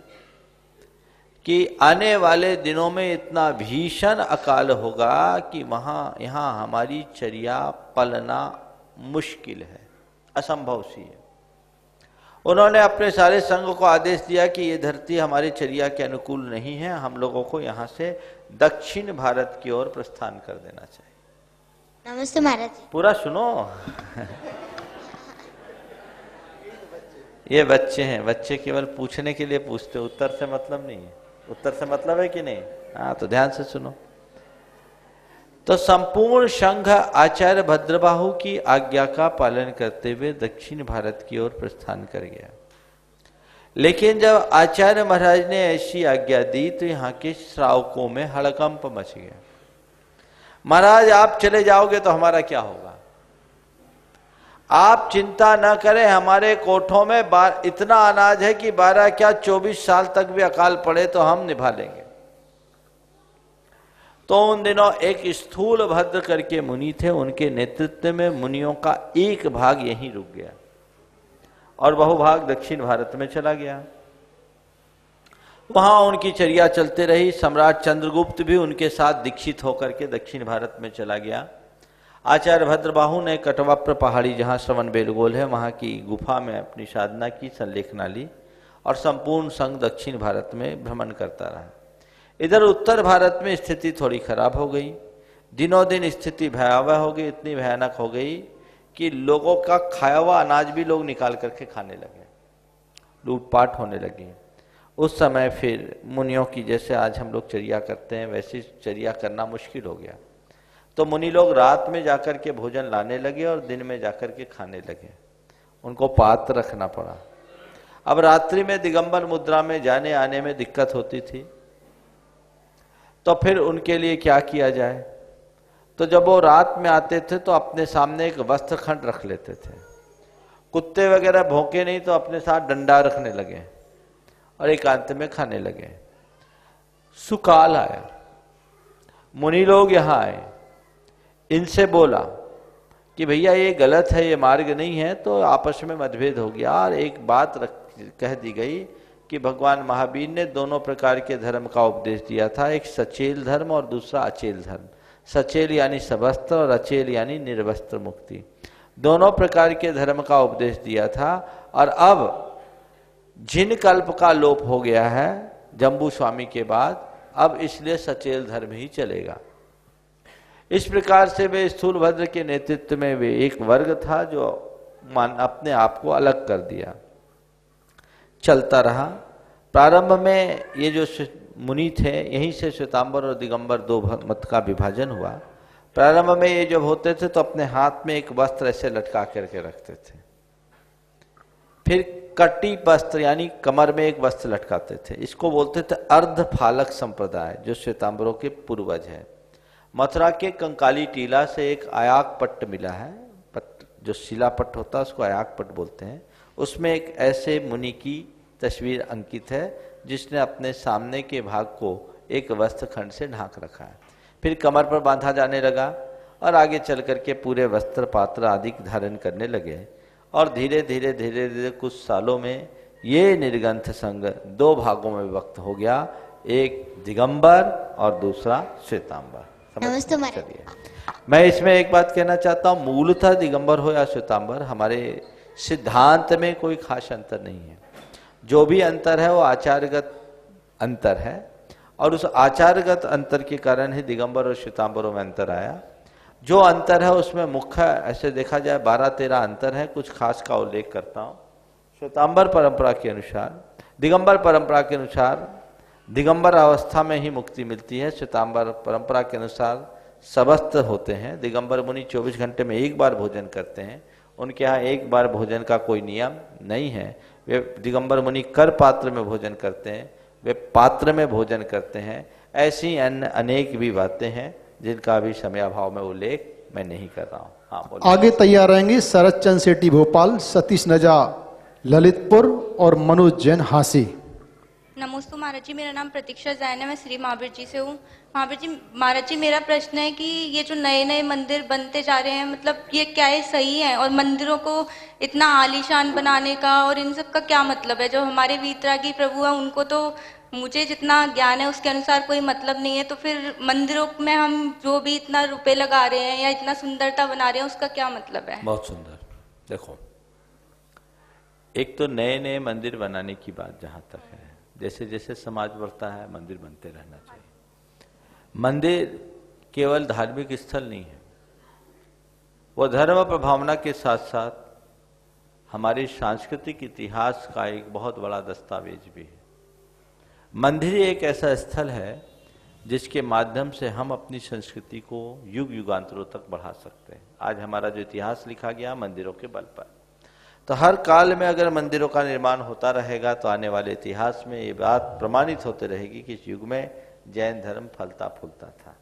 कि आने वाले दिनों में इतना भीषण अकाल होगा कि यहां हमारी चर्या पलना मुश्किल है, असंभव सी है। उन्होंने अपने सारे संघ को आदेश दिया कि ये धरती हमारी चर्या के अनुकूल नहीं है, हम लोगों को यहाँ से दक्षिण भारत की ओर प्रस्थान कर देना चाहिए। नमस्ते महाराज जी। पूरा सुनो। ये बच्चे हैं, बच्चे केवल पूछने के लिए पूछते, उत्तर से मतलब नहीं है। उत्तर से मतलब है कि नहीं? हाँ, तो ध्यान से सुनो। तो संपूर्ण संघ आचार्य भद्रबाहु की आज्ञा का पालन करते हुए दक्षिण भारत की ओर प्रस्थान कर गया। लेकिन जब आचार्य महाराज ने ऐसी आज्ञा दी तो यहाँ के श्रावकों में हड़कंप मच गया। महाराज, आप चले जाओगे तो हमारा क्या होगा? आप चिंता न करें, हमारे कोठों में इतना अनाज है कि 12 क्या 24 साल तक भी अकाल पड़े तो हम निभा लेंगे। तो उन दिनों एक स्थूल भद्र करके मुनि थे, उनके नेतृत्व में मुनियों का एक भाग यहीं रुक गया और बहुभाग दक्षिण भारत में चला गया। वहां उनकी चर्या चलते रही। सम्राट चंद्रगुप्त भी उनके साथ दीक्षित होकर के दक्षिण भारत में चला गया। आचार्य भद्रबाहु ने कटवाप्र पहाड़ी, जहां श्रवण बेलगोल है, वहां की गुफा में अपनी साधना की, संलेखना ली और संपूर्ण संघ दक्षिण भारत में भ्रमण करता रहा। इधर उत्तर भारत में स्थिति थोड़ी खराब हो गई। दिनों दिन स्थिति भयावह हो गई, इतनी भयानक हो गई कि लोगों का खाया हुआ अनाज भी लोग निकाल करके खाने लगे, लूटपाट होने लगी। उस समय फिर मुनियों की, जैसे आज हम लोग चर्या करते हैं, वैसी चर्या करना मुश्किल हो गया। तो मुनि लोग रात में जाकर के भोजन लाने लगे और दिन में जाकर के खाने लगे। उनको पात्र रखना पड़ा। अब रात्रि में दिगंबर मुद्रा में जाने आने में दिक्कत होती थी, तो फिर उनके लिए क्या किया जाए? तो जब वो रात में आते थे तो अपने सामने एक वस्त्र खंड रख लेते थे। कुत्ते वगैरह भौंके नहीं तो अपने साथ डंडा रखने लगे और एकांत में खाने लगे। सुकाल आया, मुनि लोग यहाँ आए, इनसे बोला कि भैया ये गलत है, ये मार्ग नहीं है। तो आपस में मतभेद हो गया और एक बात कह दी गई कि भगवान महावीर ने दोनों प्रकार के धर्म का उपदेश दिया था, एक सचेल धर्म और दूसरा अचेल धर्म। सचेल यानी सवस्त्र और अचेल यानी निर्वस्त्र मुक्ति। दोनों प्रकार के धर्म का उपदेश दिया था। और अब जिन कल्प का लोप हो गया है जम्बू स्वामी के बाद, अब इसलिए सचेल धर्म ही चलेगा। इस प्रकार से वे स्थूलभद्र के नेतृत्व में वे एक वर्ग था जो अपने आप को अलग कर दिया। चलता रहा। प्रारंभ में ये जो मुनि थे, यहीं से श्वेतांबर और दिगंबर दो मत का विभाजन हुआ। प्रारंभ में ये जब होते थे तो अपने हाथ में एक वस्त्र ऐसे लटका करके रखते थे। फिर कटी वस्त्र यानी कमर में एक वस्त्र लटकाते थे। इसको बोलते थे अर्धफालक संप्रदाय, जो श्वेतांबरों के पूर्वज है। मथुरा के कंकाली टीला से एक आयाक पट्ट मिला है, जो शिला पट्ट होता है उसको आयाक पट्ट बोलते हैं। उसमें एक ऐसे मुनि की तस्वीर अंकित है जिसने अपने सामने के भाग को एक वस्त्र खंड से ढांक रखा है। फिर कमर पर बांधा जाने लगा और आगे चल करके पूरे वस्त्र पात्र आदि धारण करने लगे। और धीरे धीरे धीरे धीरे कुछ सालों में ये निर्गंथ संघ दो भागों में विभक्त हो गया, एक दिगंबर और दूसरा श्वेतांबर। नमस्ते महाराज। चलिए, मैं इसमें एक बात कहना चाहता हूँ, मूलतः दिगंबर हो या श्वेतांबर, हमारे सिद्धांत में कोई खास अंतर नहीं है। जो भी अंतर है वो आचारगत अंतर है, और उस आचारगत अंतर के कारण ही दिगंबर और श्वेतांबरों में अंतर आया। जो अंतर है उसमें मुख्य ऐसे देखा जाए 12-13 अंतर है, कुछ खास का उल्लेख करता हूँ। श्वेतांबर परंपरा के अनुसार, दिगंबर परंपरा के अनुसार दिगंबर अवस्था में ही मुक्ति मिलती है। श्वेतांबर परंपरा के अनुसार सबस्त होते हैं। दिगंबर मुनि 24 घंटे में एक बार भोजन करते हैं, उनके यहाँ एक बार भोजन का कोई नियम नहीं है। वे दिगंबर मुनि कर पात्र में भोजन करते हैं, वे पात्र में भोजन करते हैं। ऐसी अन्य अनेक भी बातें हैं जिनका भी समय अभाव में उल्लेख मैं नहीं कर रहा हूँ। हाँ, बोलिए। आगे तैयार रहेंगे शरद चंद्र सेठी भोपाल, सतीश नजा ललितपुर और मनोज जैन हांसी। नमस्ते महाराज जी, मेरा नाम प्रतीक्षा जैन है, मैं श्री महावीर जी से हूँ। महाराज जी मेरा प्रश्न है कि ये जो नए नए मंदिर बनते जा रहे हैं, मतलब ये क्या है, सही है? और मंदिरों को इतना आलीशान बनाने का और इन सब का क्या मतलब है? जो हमारे वीतरागी प्रभु हैं उनको तो मुझे जितना ज्ञान है उसके अनुसार कोई मतलब नहीं है, तो फिर मंदिरों में हम जो भी इतना रुपए लगा रहे हैं या इतना सुंदरता बना रहे हैं उसका क्या मतलब है? बहुत सुंदर। देखो, एक तो नए नए मंदिर बनाने की बात जहां तक है, जैसे जैसे समाज बढ़ता है मंदिर बनते रहना चाहिए। मंदिर केवल धार्मिक स्थल नहीं है, वो धर्म प्रभावना के साथ साथ हमारे सांस्कृतिक इतिहास का एक बहुत बड़ा दस्तावेज भी है। मंदिर एक ऐसा स्थल है जिसके माध्यम से हम अपनी संस्कृति को युग युगांतरों तक बढ़ा सकते हैं। आज हमारा जो इतिहास लिखा गया मंदिरों के बल पर, तो हर काल में अगर मंदिरों का निर्माण होता रहेगा तो आने वाले इतिहास में ये बात प्रमाणित होती रहेगी कि इस युग में जैन धर्म फलता फूलता था।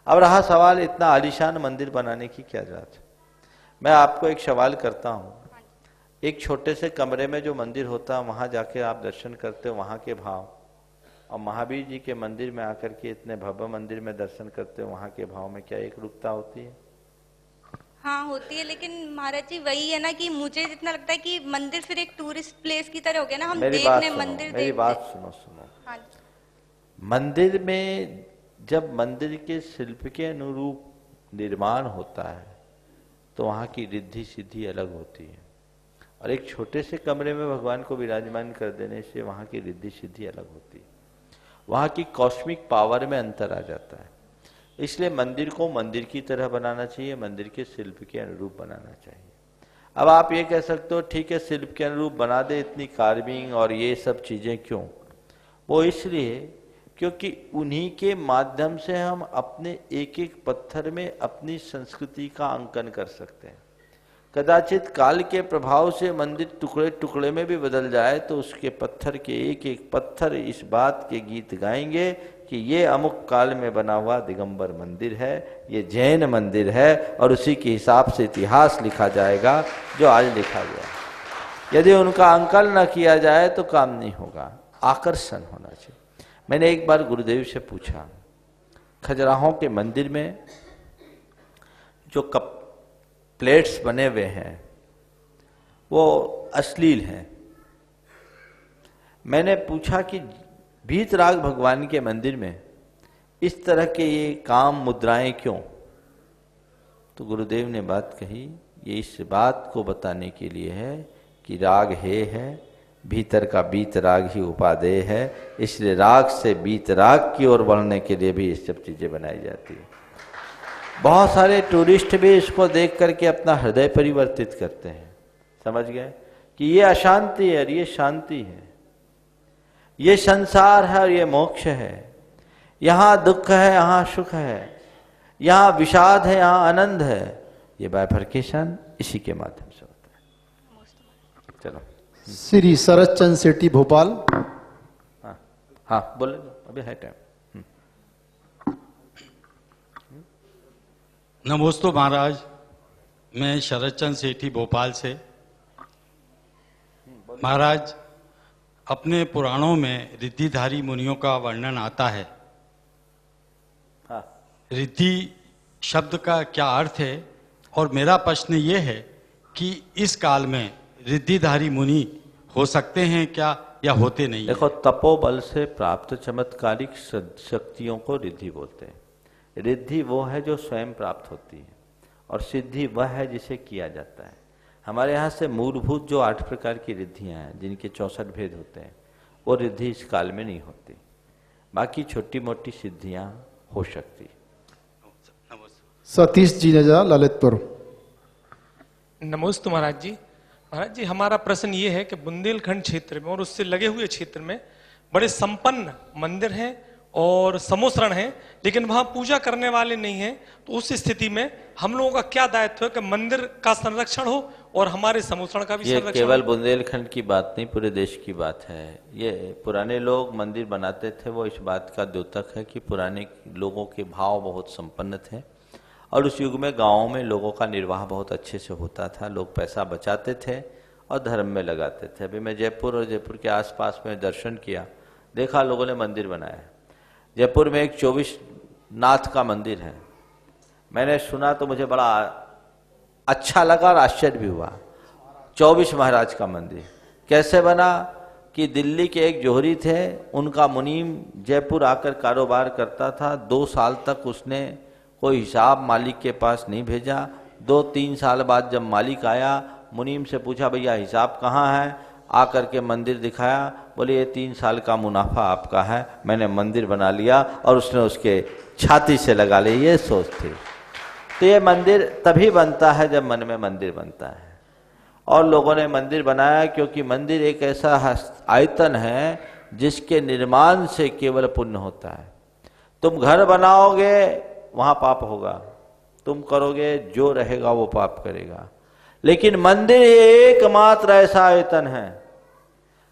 अब रहा सवाल इतना आलीशान मंदिर बनाने की क्या जरूरत है। मैं आपको एक सवाल करता हूँ, एक छोटे से कमरे में जो मंदिर होता है वहां जाके आप दर्शन करते हो, वहां के भाव, और महावीर जी के मंदिर में आकर के इतने भव्य मंदिर में दर्शन करते हो वहां के भाव में क्या एक रूपता होती है? हाँ होती है, लेकिन महाराज जी वही है ना कि मुझे जितना लगता है कि मंदिर फिर एक टूरिस्ट प्लेस की तरह हो गया ना, हम देखने मंदिर मेरी बात सुनो। हाँ। मंदिर में जब मंदिर के शिल्प के अनुरूप निर्माण होता है तो वहां की रिद्धि सिद्धि अलग होती है, और एक छोटे से कमरे में भगवान को विराजमान कर देने से वहां की रिद्धि सिद्धि अलग होती है। वहां की कॉस्मिक पावर में अंतर आ जाता है। इसलिए मंदिर को मंदिर की तरह बनाना चाहिए, मंदिर के शिल्प के अनुरूप बनाना चाहिए। अब आप ये कह सकते हो ठीक है शिल्प के अनुरूप बना दे, इतनी कार्विंग और ये सब चीजें क्यों? वो इसलिए क्योंकि उन्हीं के माध्यम से हम अपने एक एक पत्थर में अपनी संस्कृति का अंकन कर सकते हैं। कदाचित काल के प्रभाव से मंदिर टुकड़े टुकड़े में भी बदल जाए तो उसके पत्थर के एक एक पत्थर इस बात के गीत गाएंगे कि ये अमुक काल में बना हुआ दिगंबर मंदिर है, ये जैन मंदिर है, और उसी के हिसाब से इतिहास लिखा जाएगा जो आज लिखा गया। यदि उनका अंकन न किया जाए तो काम नहीं होगा, आकर्षण होना चाहिए। मैंने एक बार गुरुदेव से पूछा, खजुराहों के मंदिर में जो प्लेट्स बने हुए हैं वो अश्लील हैं। मैंने पूछा कि वीतराग भगवान के मंदिर में इस तरह के ये काम मुद्राएं क्यों? तो गुरुदेव ने बात कही, ये इस बात को बताने के लिए है कि राग है, भीतर का बीत राग ही उपादेय है, इसलिए राग से बीत राग की ओर बढ़ने के लिए भी ये सब चीजें बनाई जाती है। बहुत सारे टूरिस्ट भी इसको देख करके अपना हृदय परिवर्तित करते हैं, समझ गए कि ये अशांति है और ये शांति है, ये संसार है और ये मोक्ष है, यहाँ दुख है यहाँ सुख है, यहाँ विषाद है यहाँ आनंद है। ये बाइफर्केशन इसी के माध्यम से होता है। चलो श्री शरद चंद्र सेठी भोपाल। हाँ बोले, अभी है टाइम। नमोस्तु महाराज, मैं शरद चंद्र सेठी भोपाल से। महाराज, अपने पुराणों में रिद्धिधारी मुनियों का वर्णन आता है। हाँ। रिद्धि शब्द का क्या अर्थ है? और मेरा प्रश्न ये है कि इस काल में रिद्धिधारी मुनि हो सकते हैं क्या या होते नहीं? देखो, तपोबल से प्राप्त चमत्कारिक शक्तियों को रिद्धि बोलते हैं। रिद्धि वो है जो स्वयं प्राप्त होती है और सिद्धि वह है जिसे किया जाता है। हमारे यहाँ से मूलभूत जो 8 प्रकार की रिद्धियाँ हैं, जिनके 64 भेद होते हैं, वो रिद्धि इस काल में नहीं होती। बाकी छोटी मोटी सिद्धियाँ हो सकती। सतीश जी नेजा, ललितपुर। नमस्ते महाराज जी। महाराज जी, हमारा प्रश्न ये है कि बुंदेलखंड क्षेत्र में और उससे लगे हुए क्षेत्र में बड़े संपन्न मंदिर हैं और समोसरण हैं, लेकिन वहां पूजा करने वाले नहीं हैं। तो उस स्थिति में हम लोगों का क्या दायित्व है कि मंदिर का संरक्षण हो और हमारे समोसरण का भी संरक्षण हो? केवल बुंदेलखंड की बात नहीं, पूरे देश की बात है। ये पुराने लोग मंदिर बनाते थे, वो इस बात का द्योतक है कि पुराने लोगों के भाव बहुत संपन्न थे और उस युग में गाँव में लोगों का निर्वाह बहुत अच्छे से होता था। लोग पैसा बचाते थे और धर्म में लगाते थे। अभी मैं जयपुर और जयपुर के आसपास में दर्शन किया, देखा लोगों ने मंदिर बनाया। जयपुर में एक 24 नाथ का मंदिर है। मैंने सुना तो मुझे बड़ा अच्छा लगा और आश्चर्य भी हुआ। 24 महाराज का मंदिर कैसे बना कि दिल्ली के एक जोहरी थे, उनका मुनीम जयपुर आकर कारोबार करता था। 2 साल तक उसने कोई हिसाब मालिक के पास नहीं भेजा। 2-3 साल बाद जब मालिक आया, मुनीम से पूछा, भैया हिसाब कहाँ है? आकर के मंदिर दिखाया, बोले ये 3 साल का मुनाफा आपका है, मैंने मंदिर बना लिया। और उसने उसके छाती से लगा ली, ये सोच थी। तो ये मंदिर तभी बनता है जब मन में मंदिर बनता है। और लोगों ने मंदिर बनाया क्योंकि मंदिर एक ऐसा आयतन है जिसके निर्माण से केवल पुण्य होता है। तुम घर बनाओगे वहाँ पाप होगा, तुम करोगे जो रहेगा वो पाप करेगा। लेकिन मंदिर एकमात्र ऐसा आयतन है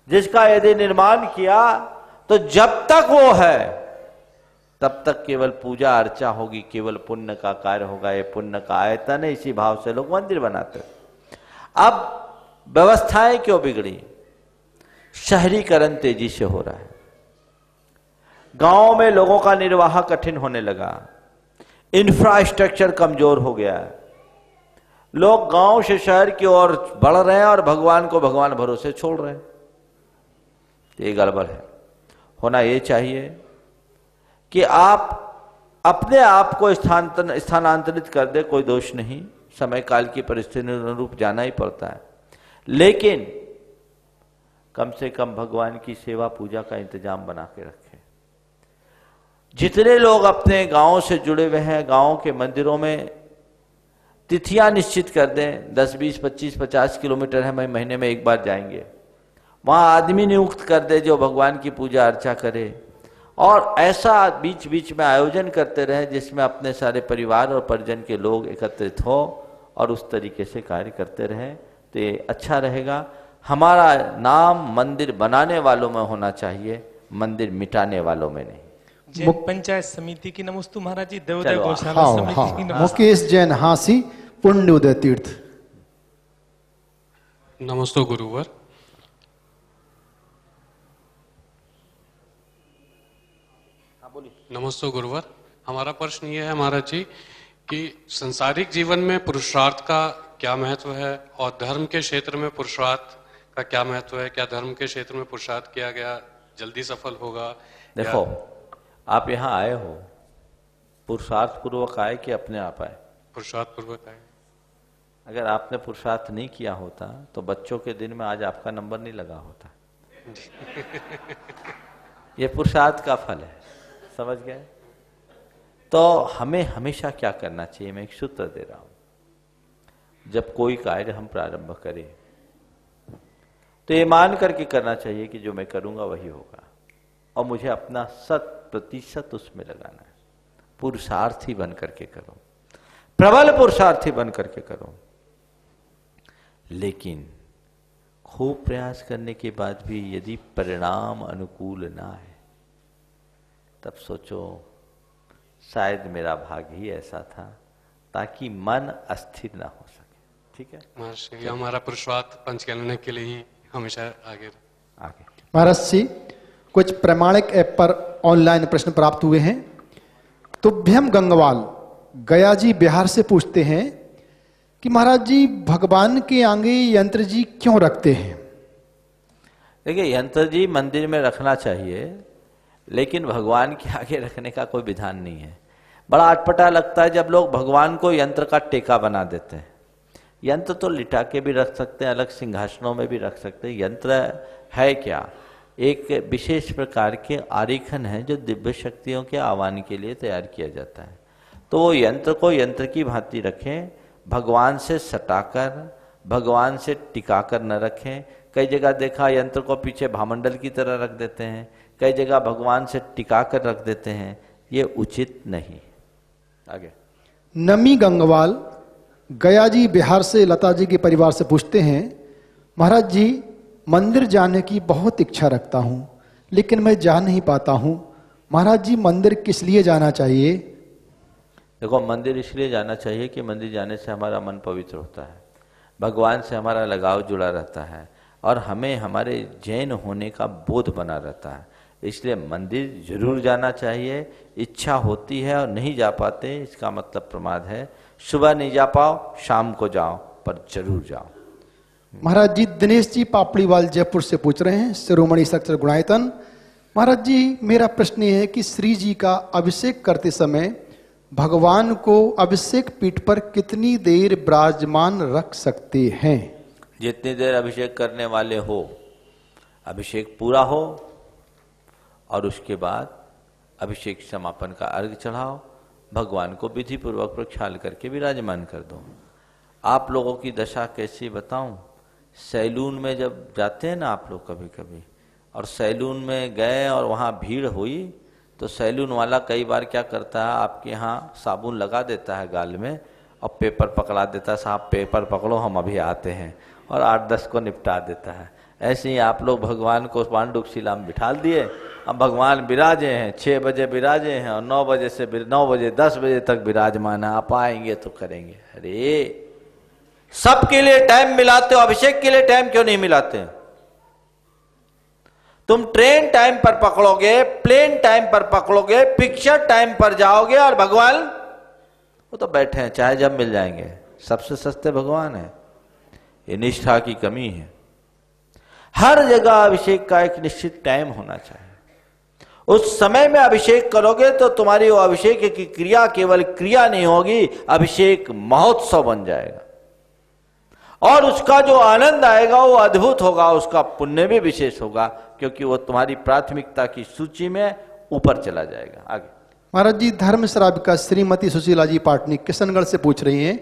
जिसका यदि निर्माण किया तो जब तक वो है तब तक केवल पूजा अर्चा होगी, केवल पुण्य का कार्य होगा। ये पुण्य का आयतन है, इसी भाव से लोग मंदिर बनाते हैं। अब व्यवस्थाएं क्यों बिगड़ी? शहरीकरण तेजी से हो रहा है, गांव में लोगों का निर्वाह कठिन होने लगा, इंफ्रास्ट्रक्चर कमजोर हो गया है, लोग गांव से शहर की ओर बढ़ रहे हैं और भगवान को भगवान भरोसे छोड़ रहे हैं। ये गड़बड़ है। होना ये चाहिए कि आप अपने आप को स्थानांतरित कर दे, कोई दोष नहीं, समय काल की परिस्थिति अनुरूप जाना ही पड़ता है। लेकिन कम से कम भगवान की सेवा पूजा का इंतजाम बना के रखें। जितने लोग अपने गांव से जुड़े हुए हैं, गांव के मंदिरों में तिथियां निश्चित कर दें। 10, 20, 25, 50 किलोमीटर है, मैं महीने में एक बार जाएंगे। वहां आदमी नियुक्त कर दे जो भगवान की पूजा अर्चा करे, और ऐसा बीच बीच में आयोजन करते रहे जिसमें अपने सारे परिवार और परिजन के लोग एकत्रित हो और उस तरीके से कार्य करते रहे, तो ये अच्छा रहेगा। हमारा नाम मंदिर बनाने वालों में होना चाहिए, मंदिर मिटाने वालों में नहीं। जैन पंचायत समिति की नमस्तु महाराज जी। देवोदय गौशाला समिति की नमस्तु। मुकेश जैन हांसी, पुण्य उदय तीर्थ। नमस्ते गुरुवर। नमस्ते गुरुवर। हमारा प्रश्न ये है महाराज जी कि संसारिक जीवन में पुरुषार्थ का क्या महत्व है और धर्म के क्षेत्र में पुरुषार्थ का क्या महत्व है? क्या धर्म के क्षेत्र में पुरुषार्थ किया गया जल्दी सफल होगा? देखो, आप यहाँ आए हो पुरुषार्थ पूर्वक आए कि अपने आप आए? पुरुषार्थ पूर्वक आए। अगर आपने पुरुषार्थ नहीं किया होता तो बच्चों के दिन में आज आपका नंबर नहीं लगा होता। ये पुरुषार्थ का फल है, समझ गए? तो हमें हमेशा क्या करना चाहिए, मैं एक सूत्र दे रहा हूं। जब कोई कार्य हम प्रारंभ करें तो ये मान करके करना चाहिए कि जो मैं करूंगा वही होगा, और मुझे अपना 100% उसमें लगाना है। पुरुषार्थी बन करके करो, प्रबल पुरुषार्थी बन करके करो। लेकिन खूब प्रयास करने के बाद भी यदि परिणाम अनुकूल ना है, तब सोचो शायद मेरा भाग ही ऐसा था, ताकि मन अस्थिर ना हो सके। ठीक है महर्षि, ये हमारा पुरुषार्थ पंचकल्य के लिए ही हमेशा आगे। महर्षि, कुछ प्रामाणिक ऐप पर ऑनलाइन प्रश्न प्राप्त हुए हैं। तुभ्यम गंगवाल गया जी बिहार से पूछते हैं कि महाराज जी भगवान के आगे यंत्र जी क्यों रखते हैं? देखिए, यंत्र जी मंदिर में रखना चाहिए, लेकिन भगवान के आगे रखने का कोई विधान नहीं है। बड़ा अटपटा लगता है जब लोग भगवान को यंत्र का टेका बना देते हैं। यंत्र तो लिटा के भी रख सकते हैं, अलग सिंहासनों में भी रख सकते हैं। यंत्र है क्या? एक विशेष प्रकार के आरेखन है जो दिव्य शक्तियों के आह्वान के लिए तैयार किया जाता है। तो वो यंत्र को यंत्र की भांति रखें, भगवान से सटाकर, भगवान से टिकाकर न रखें। कई जगह देखा यंत्र को पीछे भामंडल की तरह रख देते हैं, कई जगह भगवान से टिकाकर रख देते हैं, ये उचित नहीं। आगे नमी गंगवाल गया जी बिहार से लता जी के परिवार से पूछते हैं, महाराज जी मंदिर जाने की बहुत इच्छा रखता हूं लेकिन मैं जा नहीं पाता हूं। महाराज जी मंदिर किस लिए जाना चाहिए? देखो, मंदिर इसलिए जाना चाहिए कि मंदिर जाने से हमारा मन पवित्र होता है, भगवान से हमारा लगाव जुड़ा रहता है और हमें हमारे जैन होने का बोध बना रहता है। इसलिए मंदिर जरूर जाना चाहिए। इच्छा होती है और नहीं जा पाते, इसका मतलब प्रमाद है। सुबह नहीं जा पाओ, शाम को जाओ, पर जरूर जाओ। महाराज जी दिनेश जी पापड़ीवाल जयपुर से पूछ रहे हैं, शिरोमणि सक्षर गुणायतन। महाराज जी मेरा प्रश्न ये है कि श्री जी का अभिषेक करते समय भगवान को अभिषेक पीठ पर कितनी देर विराजमान रख सकते हैं? जितनी देर अभिषेक करने वाले हो, अभिषेक पूरा हो और उसके बाद अभिषेक समापन का अर्घ चढ़ाओ, भगवान को विधि पूर्वक प्रक्षाल करके विराजमान कर दो। आप लोगों की दशा कैसी बताऊं? सैलून में जब जाते हैं ना आप लोग कभी कभी, और सैलून में गए और वहाँ भीड़ हुई, तो सैलून वाला कई बार क्या करता है, आपके यहाँ साबुन लगा देता है गाल में और पेपर पकड़ा देता है, साहब पेपर पकड़ो हम अभी आते हैं, और 8-10 को निपटा देता है। ऐसे ही आप लोग भगवान को पांडुक शिला में बिठा दिए। अब भगवान विराजे हैं, 6 बजे विराजे हैं और 9 बजे से 9 बजे 10 बजे तक विराजमान है। आप आएंगे तो करेंगे। अरे सबके लिए टाइम मिलाते हो, अभिषेक के लिए टाइम क्यों नहीं मिलाते? तुम ट्रेन टाइम पर पकड़ोगे, प्लेन टाइम पर पकड़ोगे, पिक्चर टाइम पर जाओगे, और भगवान वो तो बैठे हैं, चाहे जब मिल जाएंगे। सबसे सस्ते भगवान है। ये निष्ठा की कमी है। हर जगह अभिषेक का एक निश्चित टाइम होना चाहिए। उस समय में अभिषेक करोगे तो तुम्हारी वो अभिषेक की क्रिया केवल क्रिया नहीं होगी, अभिषेक महोत्सव बन जाएगा और उसका जो आनंद आएगा वो अद्भुत होगा, उसका पुण्य भी विशेष होगा, क्योंकि वो तुम्हारी प्राथमिकता की सूची में ऊपर चला जाएगा। आगे महाराज जी धर्म श्राविका श्रीमती सुशीला जी पाटनी किशनगढ़ से पूछ रही हैं,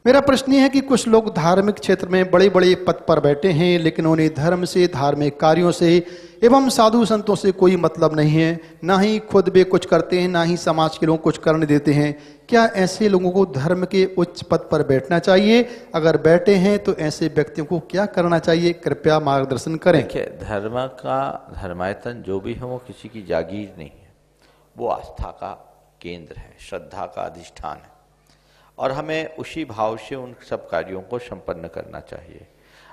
मेरा प्रश्न है कि कुछ लोग धार्मिक क्षेत्र में बड़े बड़े पद पर बैठे हैं लेकिन उन्हें धर्म से, धार्मिक कार्यों से एवं साधु संतों से कोई मतलब नहीं है, ना ही खुद वे कुछ करते हैं, ना ही समाज के लोग कुछ करने देते हैं। क्या ऐसे लोगों को धर्म के उच्च पद पर बैठना चाहिए? अगर बैठे हैं तो ऐसे व्यक्तियों को क्या करना चाहिए? कृपया मार्गदर्शन करें। देखिए, धर्म का धर्मायतन जो भी है वो किसी की जागीर नहीं है, वो आस्था का केंद्र है, श्रद्धा का अधिष्ठान है, और हमें उसी भाव से उन सब कार्यों को संपन्न करना चाहिए।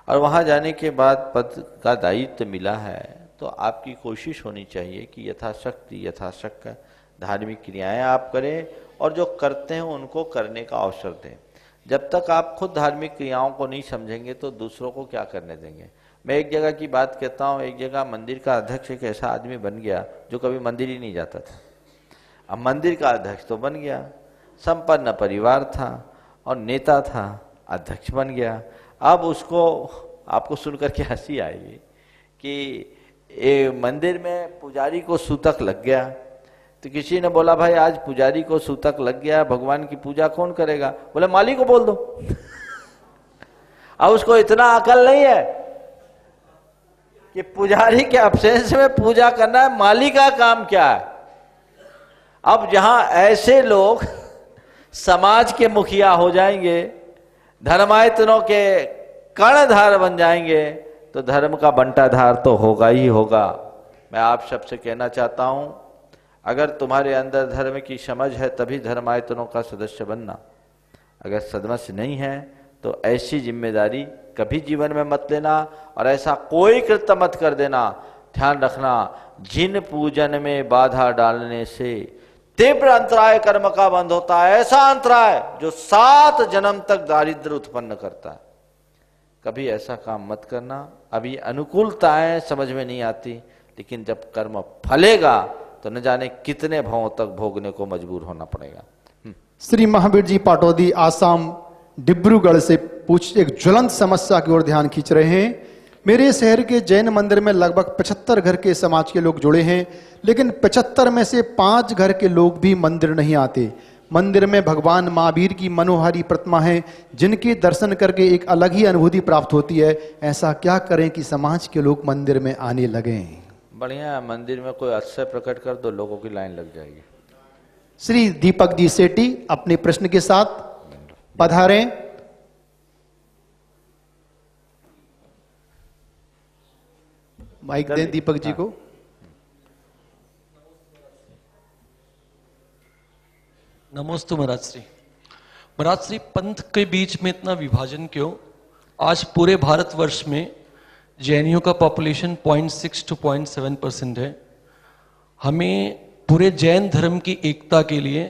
और वहाँ जाने के बाद पद का दायित्व मिला है तो आपकी कोशिश होनी चाहिए कि यथाशक्ति यथाशक्ति धार्मिक क्रियाएं आप करें, और जो करते हैं उनको करने का अवसर दें। जब तक आप खुद धार्मिक क्रियाओं को नहीं समझेंगे तो दूसरों को क्या करने देंगे। मैं एक जगह की बात कहता हूँ, एक जगह मंदिर का अध्यक्ष एक ऐसा आदमी बन गया जो कभी मंदिर ही नहीं जाता था। अब मंदिर का अध्यक्ष तो बन गया, संपन्न परिवार था और नेता था, अध्यक्ष बन गया। अब उसको आपको सुनकर के हंसी आएगी कि मंदिर में पुजारी को सूतक लग गया। तो किसी ने बोला, भाई आज पुजारी को सूतक लग गया, भगवान की पूजा कौन करेगा? बोले माली को बोल दो। अब उसको इतना अकल नहीं है कि पुजारी के अब्सेंस में पूजा करना है, माली का काम क्या है। अब जहां ऐसे लोग समाज के मुखिया हो जाएंगे, धर्मायतनों के कर्णधार बन जाएंगे, तो धर्म का बंटाधार तो होगा ही होगा। मैं आप सबसे कहना चाहता हूं, अगर तुम्हारे अंदर धर्म की समझ है तभी धर्मायतनों का सदस्य बनना। अगर सदस्य नहीं है तो ऐसी जिम्मेदारी कभी जीवन में मत लेना और ऐसा कोई कृत्य मत कर देना। ध्यान रखना, जिन पूजन में बाधा डालने से तीव्र अंतराय कर्म का बंध होता है, ऐसा अंतराय जो 7 जन्म तक दारिद्र्य उत्पन्न करता है। कभी ऐसा काम मत करना। अभी अनुकूलताएं समझ में नहीं आती, लेकिन जब कर्म फलेगा तो न जाने कितने भावों तक भोगने को मजबूर होना पड़ेगा। श्री महावीर जी पाटौदी आसाम डिब्रूगढ़ से एक ज्वलंत समस्या की ओर ध्यान खींच रहे हैं। मेरे शहर के जैन मंदिर में लगभग 75 घर के समाज के लोग जुड़े हैं, लेकिन 75 में से 5 घर के लोग भी मंदिर नहीं आते। मंदिर में भगवान महावीर की मनोहारी प्रतिमा है, जिनके दर्शन करके एक अलग ही अनुभूति प्राप्त होती है। ऐसा क्या करें कि समाज के लोग मंदिर में आने लगें? बढ़िया, मंदिर में कोई अतिशय प्रकट कर दो, लोगों की लाइन लग जाएगी। श्री दीपक जी सेठी अपने प्रश्न के साथ पधारें। माइक दें दीपक जी को। नमोस्तु महाराज श्री। महाराज श्री, पंथ के बीच में इतना विभाजन क्यों? आज पूरे भारतवर्ष में जैनियों का पॉपुलेशन 0.6 to 0.7% है। हमें पूरे जैन धर्म की एकता के लिए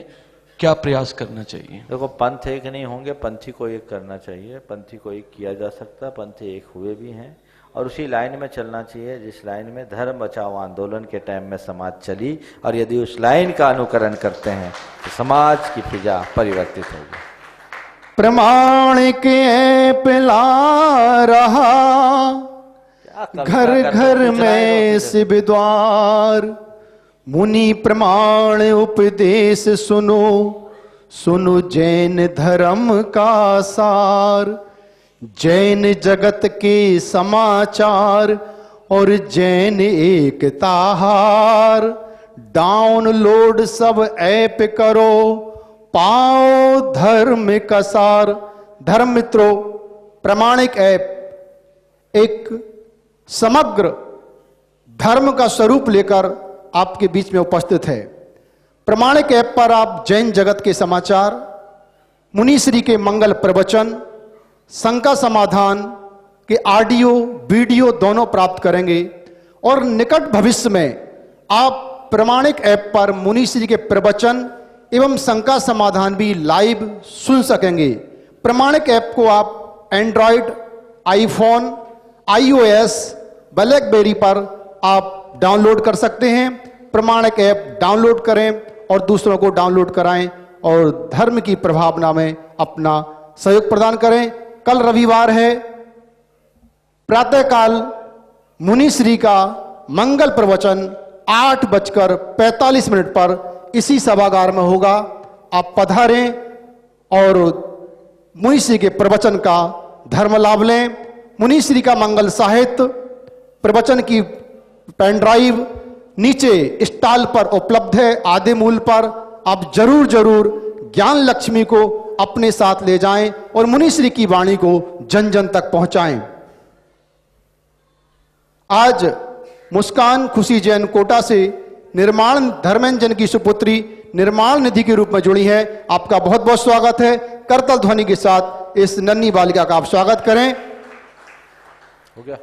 क्या प्रयास करना चाहिए? देखो, पंथ एक नहीं होंगे, पंथी को एक करना चाहिए। पंथी को एक किया जा सकता है, पंथी एक हुए भी हैं, और उसी लाइन में चलना चाहिए जिस लाइन में धर्म बचाओ आंदोलन के टाइम में समाज चली। और यदि उस लाइन का अनुकरण करते हैं तो समाज की फिजा परिवर्तित होगी। प्रमाणिक पिला रहा घर घर में शिव द्वार, मुनि प्रमाण उपदेश सुनो, सुनो जैन धर्म का सार। जैन जगत के समाचार और जैन एकता हार। डाउनलोड सब ऐप करो, पाओ धर्म का सार। धर्म मित्रों, प्रमाणिक ऐप एक समग्र धर्म का स्वरूप लेकर आपके बीच में उपस्थित है। प्रमाणिक ऐप पर आप जैन जगत के समाचार, मुनिश्री के मंगल प्रवचन, शंका समाधान के ऑडियो वीडियो दोनों प्राप्त करेंगे। और निकट भविष्य में आप प्रमाणिक ऐप पर मुनिश्री के प्रवचन एवं शंका समाधान भी लाइव सुन सकेंगे। प्रमाणिक ऐप को आप एंड्रॉयड, आईफोन, iOS, ब्लैकबेरी पर आप डाउनलोड कर सकते हैं। प्रमाणिक ऐप डाउनलोड करें और दूसरों को डाउनलोड कराएं और धर्म की प्रभावना में अपना सहयोग प्रदान करें। कल रविवार है, प्रातःकाल मुनिश्री का मंगल प्रवचन 8:45 पर इसी सभागार में होगा। आप पधारें और मुनिश्री के प्रवचन का धर्म लाभ लें। मुनिश्री का मंगल साहित्य प्रवचन की पेन ड्राइव नीचे स्टॉल पर उपलब्ध है आधे मूल्य पर। आप जरूर ज्ञान लक्ष्मी को अपने साथ ले जाएं और मुनिश्री की वाणी को जन जन तक पहुंचाएं। आज मुस्कान खुशी जैन कोटा से निर्माण धर्मेंजन की सुपुत्री निर्माण निधि के रूप में जुड़ी है। आपका बहुत बहुत स्वागत है। करतल ध्वनि के साथ इस नन्ही बालिका का आप स्वागत करें। हो गया?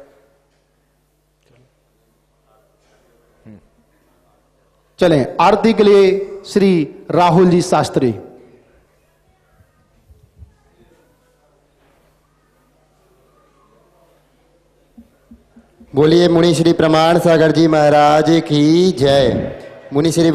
चलें, आरती के लिए श्री राहुल जी शास्त्री। बोलिए मुनिश्री प्रमाण सागर जी महाराज की जय। मुनिश्री